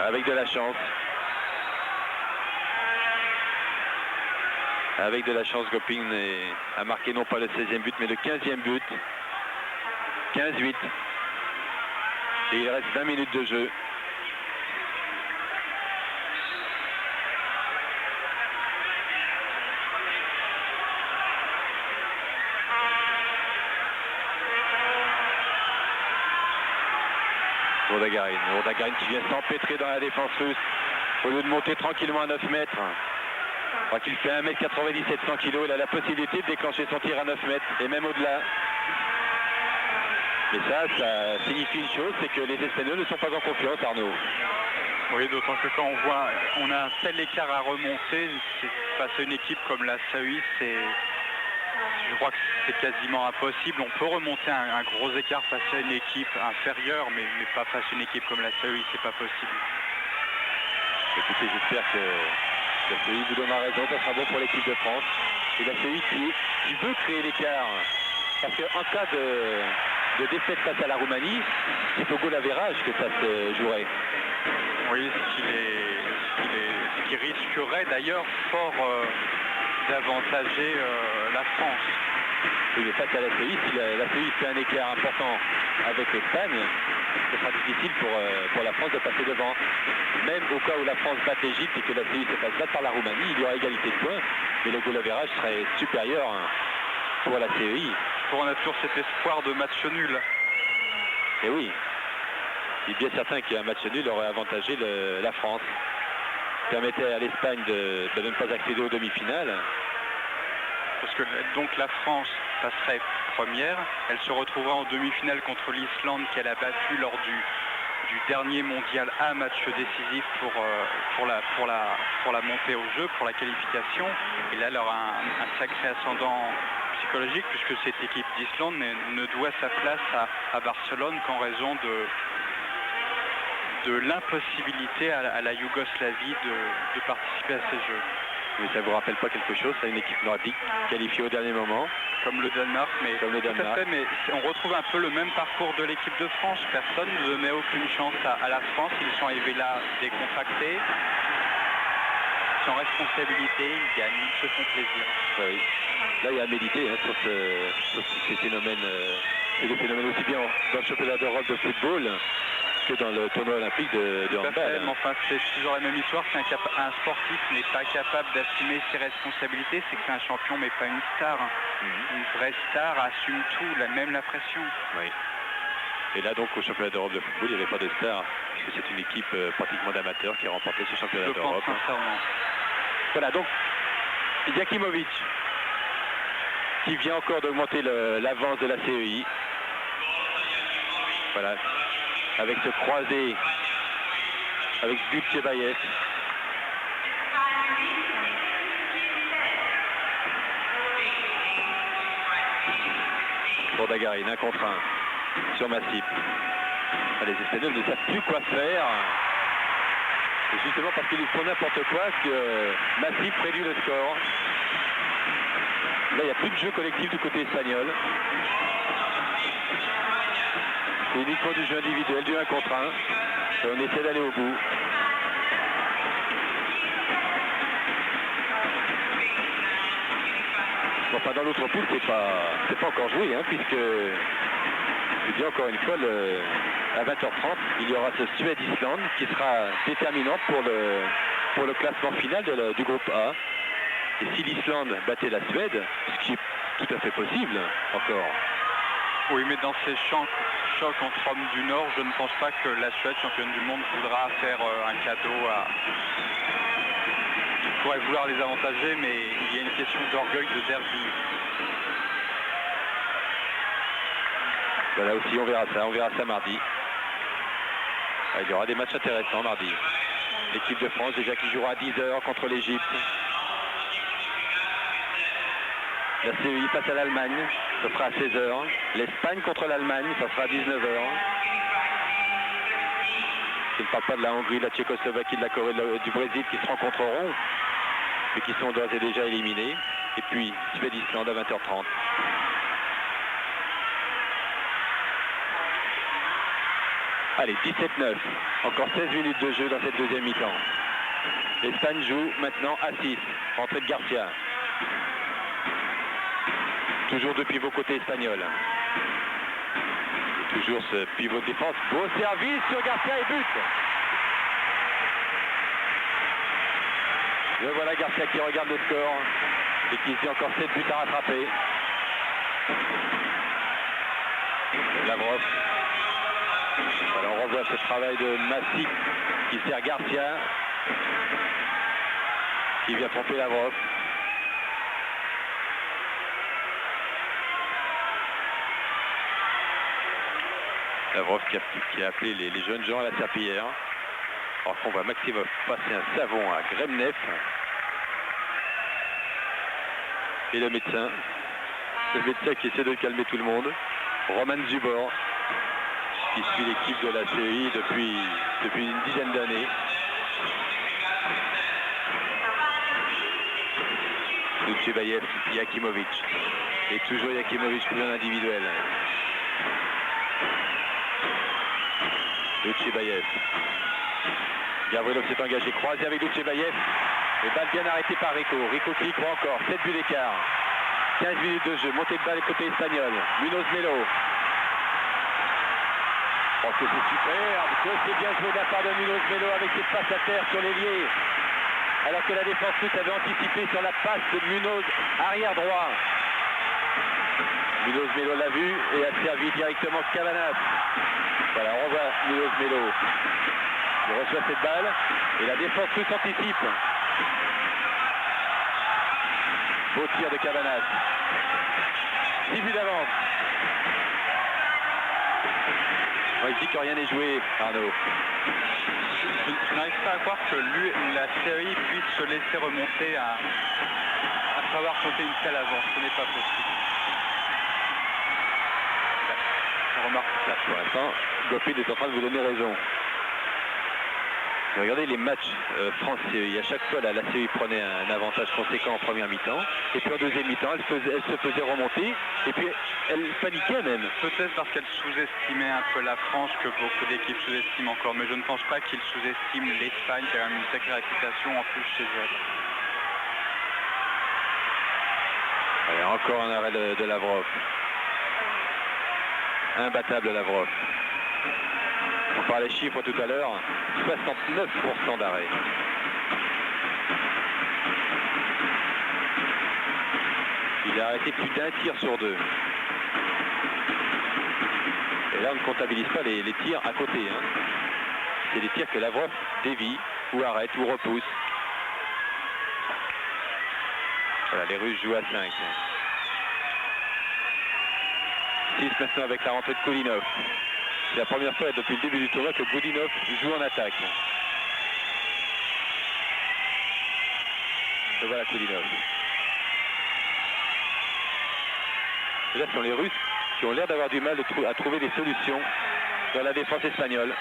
Avec de la chance. Avec de la chance, Goping a marqué non pas le 16e but, mais le 15e but. 15-8. Et il reste 20 minutes de jeu. Rodagarine qui vient s'empêtrer dans la défense russe au lieu de monter tranquillement à 9 mètres. Je crois qu'il fait 1m97, 100 kg. Il a la possibilité de déclencher son tir à 9 mètres et même au-delà. Mais ça signifie une chose, c'est que les Espagnols ne sont pas en confiance, Arnaud. Oui, d'autant que quand on a un tel écart à remonter, face à une équipe comme la CEI, je crois que c'est quasiment impossible. On peut remonter un gros écart face à une équipe inférieure, mais pas face à une équipe comme la CEI, c'est pas possible. Écoutez, j'espère que la CEI vous donnera raison, ça sera bon pour l'équipe de France. Et la CEI qui veut créer l'écart, parce qu'en cas de défaite face à la Roumanie, c'est au goal average que ça se jouerait. Oui, ce qui risquerait d'ailleurs fort d'avantager la France. Oui, mais face à la CEI, si la CEI fait un écart important avec l'Espagne, ce sera difficile pour la France de passer devant. Même au cas où la France batte l'Égypte et que la CEI se fasse battre par la Roumanie, il y aura égalité de points, mais le goal average serait supérieur pour la CEI. On a toujours cet espoir de match nul. Et oui, il est bien certain qu'un match nul aurait avantagé la France. Permettait à l'Espagne de ne pas accéder aux demi-finales. Parce que donc la France passerait première, elle se retrouvera en demi-finale contre l'Islande qu'elle a battue lors du dernier mondial A, match décisif pour la montée au jeu, pour la qualification. Et là, elle aura un sacré ascendant psychologique puisque cette équipe d'Islande ne doit sa place à Barcelone qu'en raison de l'impossibilité à la Yougoslavie de participer à ces Jeux. Mais ça vous rappelle pas quelque chose, c'est une équipe nordique qualifiée au dernier moment? Comme le Danemark, mais comme le Danemark. Tout à fait, mais on retrouve un peu le même parcours de l'équipe de France. Personne ne donnait aucune chance à la France. Ils sont arrivés là décontractés, sans responsabilité, ils gagnent, ils se font plaisir. Oui. Là, il y a à méditer sur ces phénomènes. C'est des phénomènes aussi bien dans le championnat d'Europe de football que dans le tournoi olympique de handball. Mais enfin, c'est toujours la même histoire. Si un sportif n'est pas capable d'assumer ses responsabilités, c'est que c'est un champion, mais pas une star. Une vraie star assume tout, même la pression. Oui. Et là, donc, au championnat d'Europe de football, il n'y avait pas de star, puisque c'est une équipe pratiquement d'amateurs qui a remporté ce championnat d'Europe. Voilà, donc, Jakimovic, qui vient encore d'augmenter l'avance de la CEI. Voilà. Avec ce croisé avec Dutchebaev. Pour Dagarine, 1 contre 1 sur Massip. Les Espagnols ne savent plus quoi faire. Et justement parce qu'ils font n'importe quoi que Massip réduit le score. Là, il n'y a plus de jeu collectif du côté espagnol. C'est uniquement du jeu individuel, du 1 contre 1. Et on essaie d'aller au bout. Bon, enfin, dans l'autre poule, c'est pas encore joué, hein, puisque, je dis encore une fois, à 20h30, il y aura ce Suède-Islande qui sera déterminant pour le classement final du groupe A. Et si l'Islande battait la Suède, ce qui est tout à fait possible encore. Oui, mais dans ces chocs entre hommes du Nord, je ne pense pas que la Suède, championne du monde, voudra faire un cadeau à... Il pourrait vouloir les avantager, mais il y a une question d'orgueil, de derby. Là aussi, on verra ça mardi. Il y aura des matchs intéressants mardi. L'équipe de France, déjà qui jouera à 10h contre l'Égypte. La CEI face à l'Allemagne. Ce sera à 16 h. L'Espagne contre l'Allemagne, ça sera à 19 h. Je ne parle pas de la Hongrie, de la Tchécoslovaquie, de la Corée, du Brésil qui se rencontreront, mais qui sont d'ores et déjà éliminés. Et puis Suède-Islande à 20 h 30. Allez, 17-9. Encore 16 minutes de jeu dans cette deuxième mi-temps. L'Espagne joue maintenant à 6. Rentrée de Garcia. Toujours deux pivots côté espagnol. Et toujours ce pivot de défense. Beau service sur Garcia et but. Le voilà Garcia qui regarde le score et qui se dit encore 7 buts à rattraper. Lavrov. Voilà, on revoit ce travail de Massy qui sert Garcia, qui vient tromper Lavrov. Lavrov qui a appelé les jeunes gens à la serpillière. Alors qu'on voit Maximov passer un savon à Gremnev. Et le médecin qui essaie de calmer tout le monde, Roman Zubor, qui suit l'équipe de la CEI depuis une dizaine d'années. Dutchebaev, Yakimovic. Et toujours Yakimovic plus en individuel. Dutchebaev. Gavrilov s'est engagé, croisé avec Dutchebaev. Et balle bien arrêtée par Rico. Rico qui y croit encore. 7 buts d'écart. 15 minutes de jeu. Montée de balle côté espagnol. Munoz Melo. Oh, que c'est superbe, que c'est bien joué de la part de Munoz Melo avec cette passe à terre sur l'ailier. Alors que la défense russe avait anticipé sur la passe de Munoz arrière droit. Munoz Melo l'a vu et a servi directement Cavanas. Voilà, on revoit Munoz Melo. Il reçoit cette balle et la défense russe anticipe. Beau tir de Cavanas. 6 buts d'avance. Il dit que rien n'est joué, Arnaud. Je n'arrive pas à croire que la série puisse se laisser remonter à savoir compter une telle avance. Ce n'est pas possible. On remarque là pour l'instant, Gopin est en train de vous donner raison. Regardez les matchs France-CEI. À chaque fois, la CEI prenait un avantage conséquent en première mi-temps. Et puis en deuxième mi-temps, elle se faisait remonter. Et puis elle paniquait même. Peut-être parce qu'elle sous-estimait un peu la France, que beaucoup d'équipes sous-estiment encore. Mais je ne pense pas qu'ils sous-estiment l'Espagne, qui a une sacrée réputation en plus chez elle. Allez, encore un arrêt de Lavrov. Imbattable Lavrov. On parlait chiffres tout à l'heure, 69% d'arrêt. Il a arrêté plus d'un tir sur 2. Et là, on ne comptabilise pas les tirs à côté. Hein. C'est les tirs que Lavrov dévie, ou arrête, ou repousse. Voilà, les Russes jouent à 5. 6 maintenant avec la rentrée de Koulinov. C'est la première fois depuis le début du tournoi que Godinov joue en attaque. Et voilà Koulinov. Et là, ce sont les Russes qui ont l'air d'avoir du mal à trouver des solutions dans la défense espagnole.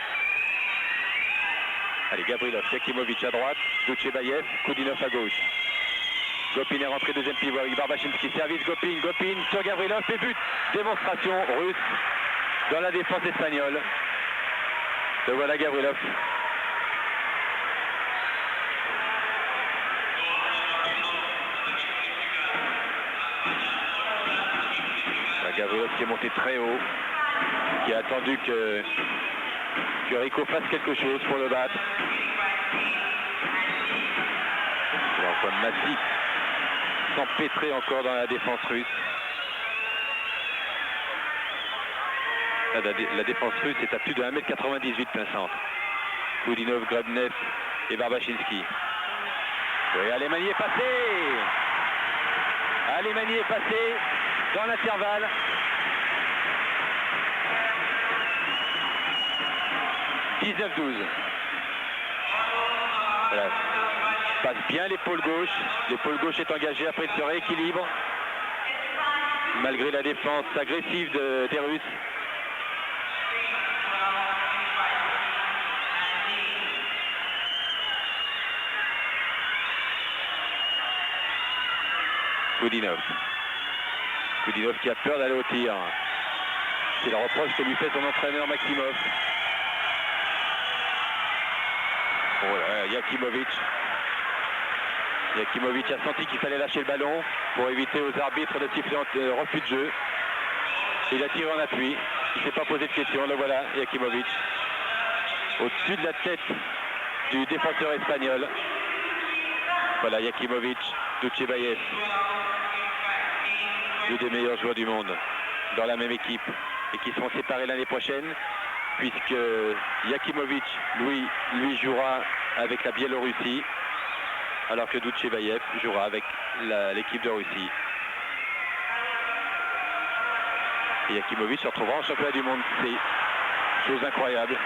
Allez, Gavrilov, Yakimovic à droite, Dutchebaev, Koulinov à gauche. Gopin est rentré deuxième pivot avec Barbachinski. Service Gopin sur Gavrilov et but. Démonstration russe dans la défense espagnole. Le voilà Gavrilov. Gavrilov qui est monté très haut, qui a attendu que Rico fasse quelque chose pour le battre. Et Antoine Massy s'empêtrer encore dans la défense russe. La défense russe est à plus de 1,98 m plein centre. Koulinov, Gremnev et Barbachinski. Oui, Alemany est passé. Alemany est passé dans l'intervalle. « 19-12. » Voilà. Passe bien l'épaule gauche. L'épaule gauche est engagée, après il se rééquilibre. malgré la défense agressive des Russes. Koudinov qui a peur d'aller au tir. C'est le reproche que lui fait son entraîneur Maximov. Oh là, Yakimovic a senti qu'il fallait lâcher le ballon pour éviter aux arbitres de siffler en refus de jeu. Il a tiré en appui. Il ne s'est pas posé de questions. Le voilà, Yakimovic. Au-dessus de la tête du défenseur espagnol. Voilà, Yakimovic, Dutchebaev. Deux des meilleurs joueurs du monde dans la même équipe et qui seront séparés l'année prochaine puisque Yakimovic, lui jouera avec la Biélorussie alors que Dutchebaev jouera avec l'équipe de Russie. Et Yakimovic se retrouvera en championnat du monde. C'est chose incroyable.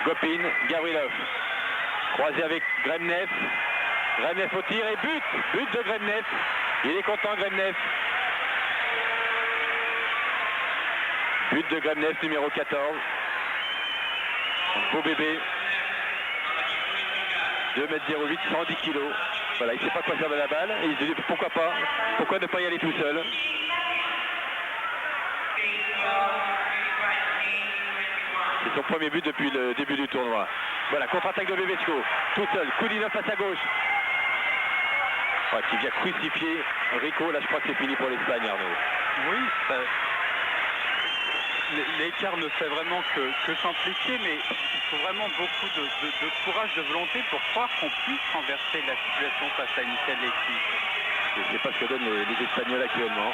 Gopin, Gavrilov, croisé avec Gremnev. Gremnev au tir et but de Gremnev. Il est content Gremnev. But de Gremnev, numéro 14. Un beau bébé. 2,08 m, 110 kg. Voilà, il ne sait pas quoi faire de la balle. Et il se dit pourquoi pas, pourquoi ne pas y aller tout seul. C'est son premier but depuis le début du tournoi. Voilà, contre-attaque de Bebeshko. Tout seul, Koudinov à sa gauche. Qui vient crucifier Rico. Là, je crois que c'est fini pour l'Espagne, Arnaud. Oui, l'écart ne fait vraiment que s'amplifier, mais il faut vraiment beaucoup de courage, de volonté pour croire qu'on puisse renverser la situation face à une telle équipe. C'est pas ce que donnent les Espagnols actuellement.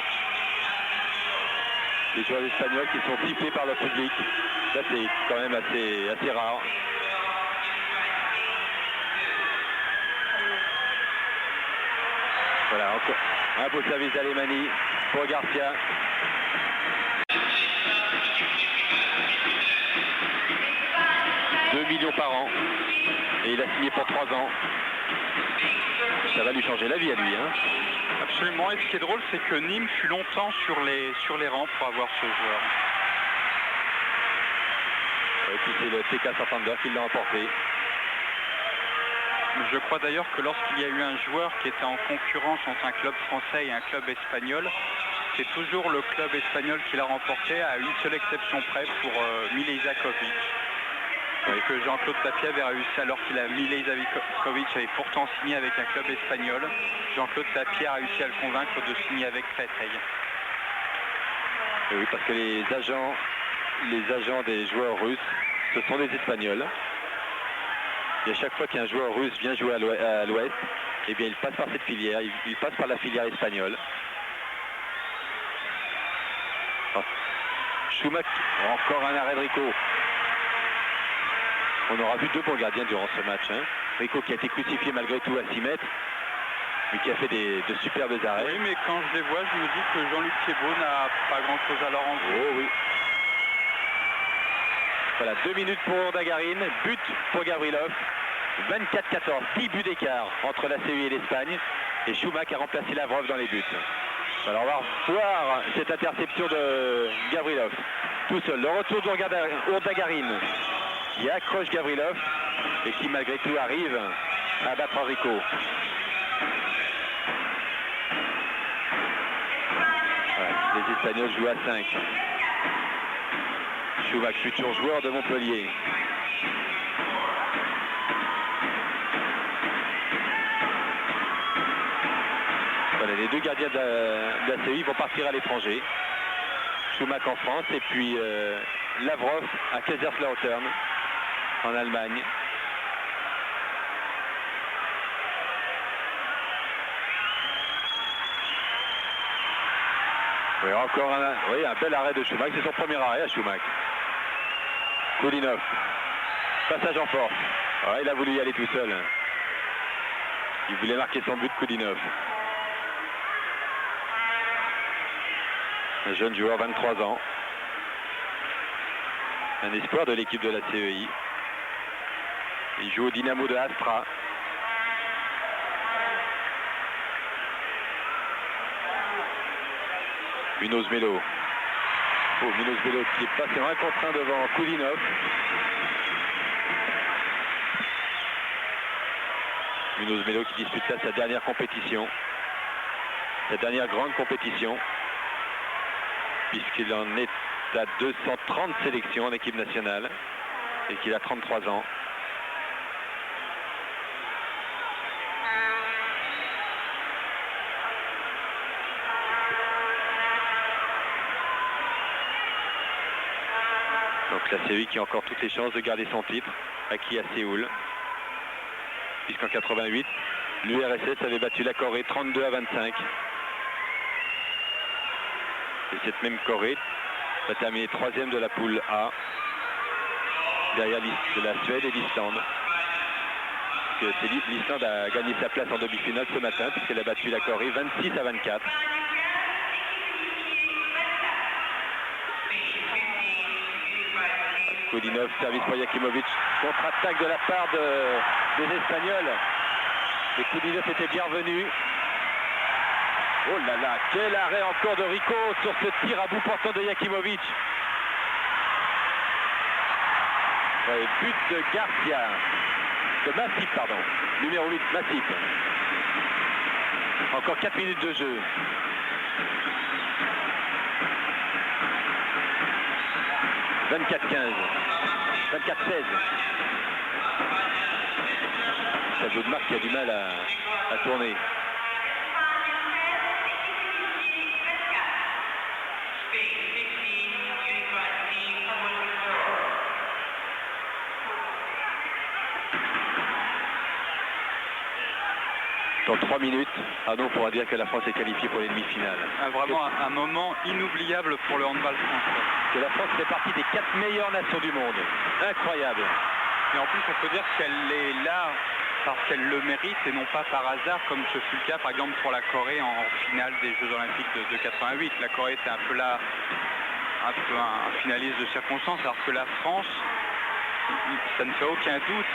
Les joueurs espagnols qui sont sifflés par le public. Là, c'est quand même assez rare. Voilà, encore un beau service d'Alemany pour Garcia. $2 millions par an. Et il a signé pour 3 ans. Ça va lui changer la vie à lui, hein. Absolument. Et ce qui est drôle, c'est que Nîmes fut longtemps sur les rangs pour avoir ce joueur. Et puis c'est le TK Santander qui l'a emporté. Je crois d'ailleurs que lorsqu'il y a eu un joueur qui était en concurrence entre un club français et un club espagnol, c'est toujours le club espagnol qui l'a remporté, à une seule exception près, pour Milijakovic. Oui. Que Jean-Claude Tapie avait réussi, alors qu'il a Milijakovic avait pourtant signé avec un club espagnol. Jean-Claude Tapie a réussi à le convaincre de signer avec Créteil. Oui, parce que les agents des joueurs russes, ce sont des Espagnols. Et à chaque fois qu'un joueur russe vient jouer à l'Ouest, eh bien il passe par cette filière, il passe par la filière espagnole. Schumacher, encore un arrêt de Rico. On aura vu deux bons gardiens durant ce match. Hein. Rico qui a été crucifié malgré tout à 6 mètres, mais qui a fait de superbes arrêts. Oui, mais quand je les vois, je me dis que Jean-Luc Thiébaut n'a pas grand-chose à leur enlever. Oh oui. Voilà, 2 minutes pour Dagarin, but pour Gavrilov. 24-14, 10 buts d'écart entre la CEI et l'Espagne. Et Schumacher a remplacé Lavrov dans les buts. Alors on va voir cette interception de Gavrilov. Tout seul, le retour d'Urdangarin qui accroche Gavrilov et qui malgré tout arrive à battre Rico. Voilà, les Espagnols jouent à 5. Schumacher, futur joueur de Montpellier. Voilà, les deux gardiens de la CEI vont partir à l'étranger. Schumacher en France et puis Lavrov à Kaiserslautern en Allemagne. Oui, encore un bel arrêt de Schumacher. C'est son premier arrêt à Schumacher. Koudinov. Passage en force. Ouais, il a voulu y aller tout seul. Il voulait marquer son but, Koudinov. Un jeune joueur, 23 ans. Un espoir de l'équipe de la CEI. Il joue au Dynamo de Astra. Munoz Melo. Oh, Munoz Melo qui est passé 1 contre 1 devant Koulinov. Munoz Melo qui dispute là sa dernière compétition. Sa dernière grande compétition. Puisqu'il en est à 230 sélections en équipe nationale. Et qu'il a 33 ans. Donc la CEI qui a encore toutes les chances de garder son titre, acquis à Séoul. Puisqu'en 88, l'URSS avait battu la Corée 32-25. Et cette même Corée va terminer 3e de la poule A, derrière la Suède et l'Islande. L'Islande a gagné sa place en demi-finale ce matin, puisqu'elle a battu la Corée 26-24. Koulinov, service pour Jakimovic, contre-attaque de la part des Espagnols. Et Koulinov était bien revenu. Oh là là, quel arrêt encore de Rico sur ce tir à bout portant de Jakimovic. Ouais, but de Garcia, de Massip, pardon, numéro 8, Massip. Encore 4 minutes de jeu. « 24-15, 24-16. » Tableau de marque qui a du mal à tourner. Dans 3 minutes, Arnaud pourra dire que la France est qualifiée pour les demi-finales. Vraiment un moment inoubliable pour le handball français. Que la France fait partie des 4 meilleures nations du monde. Incroyable. Et en plus, on peut dire qu'elle est là parce qu'elle le mérite et non pas par hasard, comme ce fut le cas par exemple pour la Corée en finale des Jeux Olympiques de 88. La Corée était un peu là, un finaliste de circonstance, alors que la France, ça ne fait aucun doute,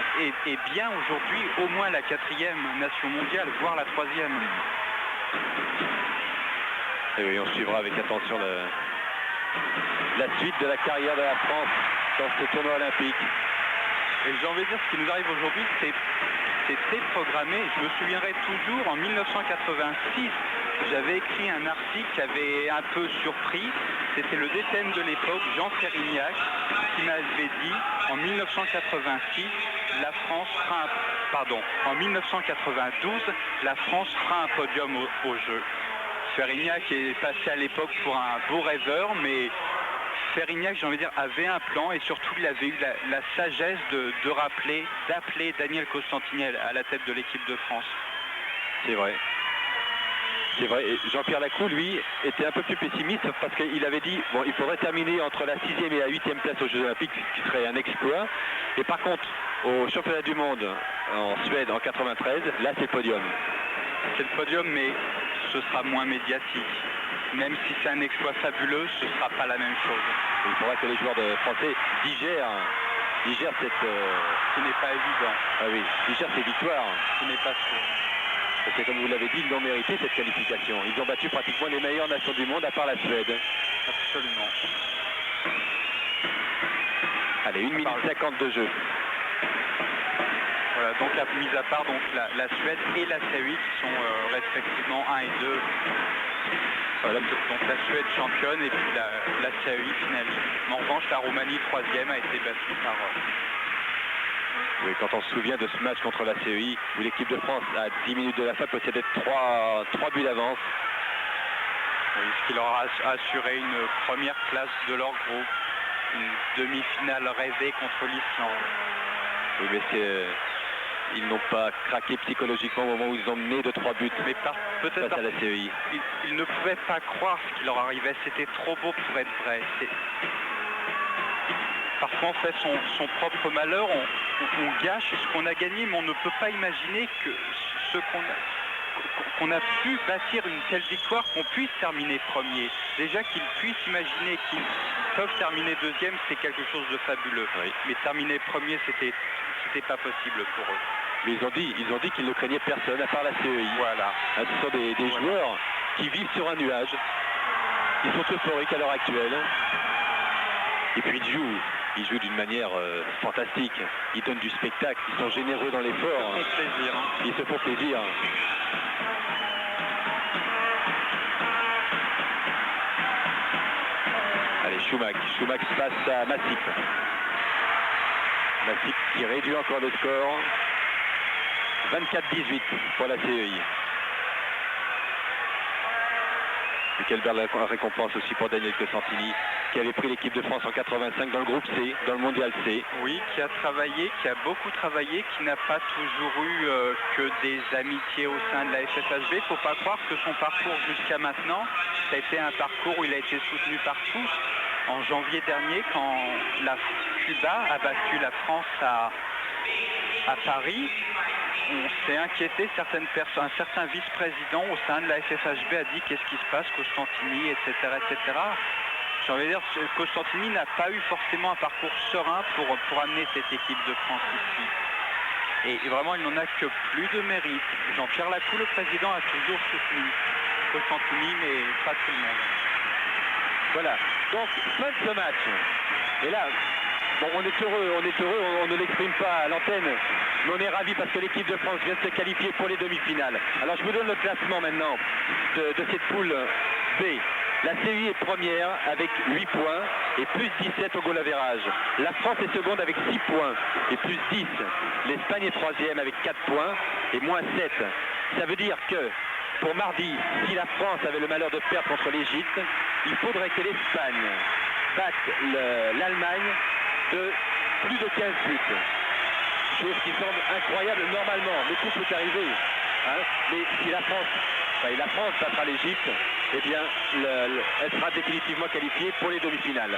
est bien aujourd'hui au moins la 4e nation mondiale, voire la 3e. Et oui, on suivra avec attention la suite de la carrière de la France dans ce tournoi olympique. Et j'ai envie de dire, ce qui nous arrive aujourd'hui, c'était programmé. Je me souviendrai toujours, en 1986, j'avais écrit un article qui avait un peu surpris. C'était le DTN de l'époque, Jean Ferrignac, qui m'avait dit, en 1986, la France fera en 1992, la France fera un podium au jeu. Ferrignac est passé à l'époque pour un beau rêveur, mais Ferrignac, j'ai envie de dire, avait un plan et surtout il avait eu la sagesse d'appeler Daniel Constantinel à la tête de l'équipe de France. C'est vrai. C'est vrai. Et Jean-Pierre Lacroux, lui, était un peu plus pessimiste parce qu'il avait dit bon, il faudrait terminer entre la 6e et la 8e place aux Jeux Olympiques, ce qui serait un exploit. Et par contre, au championnat du monde en Suède en 93, là c'est le podium. C'est le podium, mais ce sera moins médiatique. Même si c'est un exploit fabuleux, ce ne sera pas la même chose. Il faudra que les joueurs français digèrent cette... Ce n'est pas évident. Ah oui, digèrent ces victoires. Ce n'est pas sûr. Parce que comme vous l'avez dit, ils l'ont mérité cette qualification. Ils ont battu pratiquement les meilleures nations du monde à part la Suède. Absolument. Allez, 1 minute 50 de jeu. Voilà, donc mise à part donc, la Suède et la CEI qui sont respectivement 1 et 2. Voilà, donc la Suède championne et puis la CEI finaliste. En revanche, la Roumanie 3e a été battue par... Oui, quand on se souvient de ce match contre la CEI, où l'équipe de France, à 10 minutes de la fin, possédait 3 buts d'avance. Oui, ce qui leur a assuré une première place de leur groupe, une demi-finale rêvée contre l'Islande. Oui, mais ils n'ont pas craqué psychologiquement au moment où ils ont mené de 3 buts mais peut-être face à la CEI. Ils ne pouvaient pas croire ce qui leur arrivait, c'était trop beau pour être vrai. Parfois on fait son propre malheur, on gâche ce qu'on a gagné, mais on ne peut pas imaginer que qu'on a pu bâtir une telle victoire, qu'on puisse terminer premier. Déjà qu'ils puissent imaginer qu'ils peuvent terminer deuxième, c'est quelque chose de fabuleux. Oui. Mais terminer premier, c'était pas possible pour eux. Mais ils ont dit qu'ils ne craignaient personne à part la CEI. Voilà. Ce sont des joueurs qui vivent sur un nuage. Ils sont euphoriques à l'heure actuelle. Et puis ils jouent d'une manière fantastique. Ils donnent du spectacle, ils sont généreux dans l'effort. Ils se font plaisir. Ils se font plaisir. Allez, Schumack face à Massip. Massip qui réduit encore le score. 24-18 pour la CEI. Et quelle belle récompense aussi pour Daniel Cosentini, qui avait pris l'équipe de France en 85 dans le groupe C, dans le mondial C. Oui, qui a beaucoup travaillé, qui n'a pas toujours eu que des amitiés au sein de la FFHB. Il ne faut pas croire que son parcours jusqu'à maintenant, ça a été un parcours où il a été soutenu par tous. En janvier dernier, quand la Cuba a battu la France à Paris, on s'est inquiété, un certain vice-président au sein de la FFHB a dit qu'est-ce qui se passe, Costantini, etc. etc. J'ai envie de dire, Costantini n'a pas eu forcément un parcours serein pour amener cette équipe de France ici. Et vraiment, il n'en a que plus de mérite. Jean-Pierre Lacou, le président, a toujours soutenu Costantini, mais pas tout le monde. Voilà, donc fin de ce match. Et là, bon, on est heureux, on ne l'exprime pas à l'antenne, mais on est ravis parce que l'équipe de France vient de se qualifier pour les demi-finales. Alors je vous donne le classement maintenant de cette poule B. La CEI est première avec 8 points et plus 17 au goal average. La France est seconde avec 6 points et plus 10. L'Espagne est troisième avec 4 points et moins 7. Ça veut dire que pour mardi, si la France avait le malheur de perdre contre l'Égypte, il faudrait que l'Espagne batte l'Allemagne de plus de 15 buts. Chose qui semble incroyable normalement, mais tout peut arriver. Hein. Mais si la France battra l'Égypte, eh bien, elle sera définitivement qualifiée pour les demi-finales.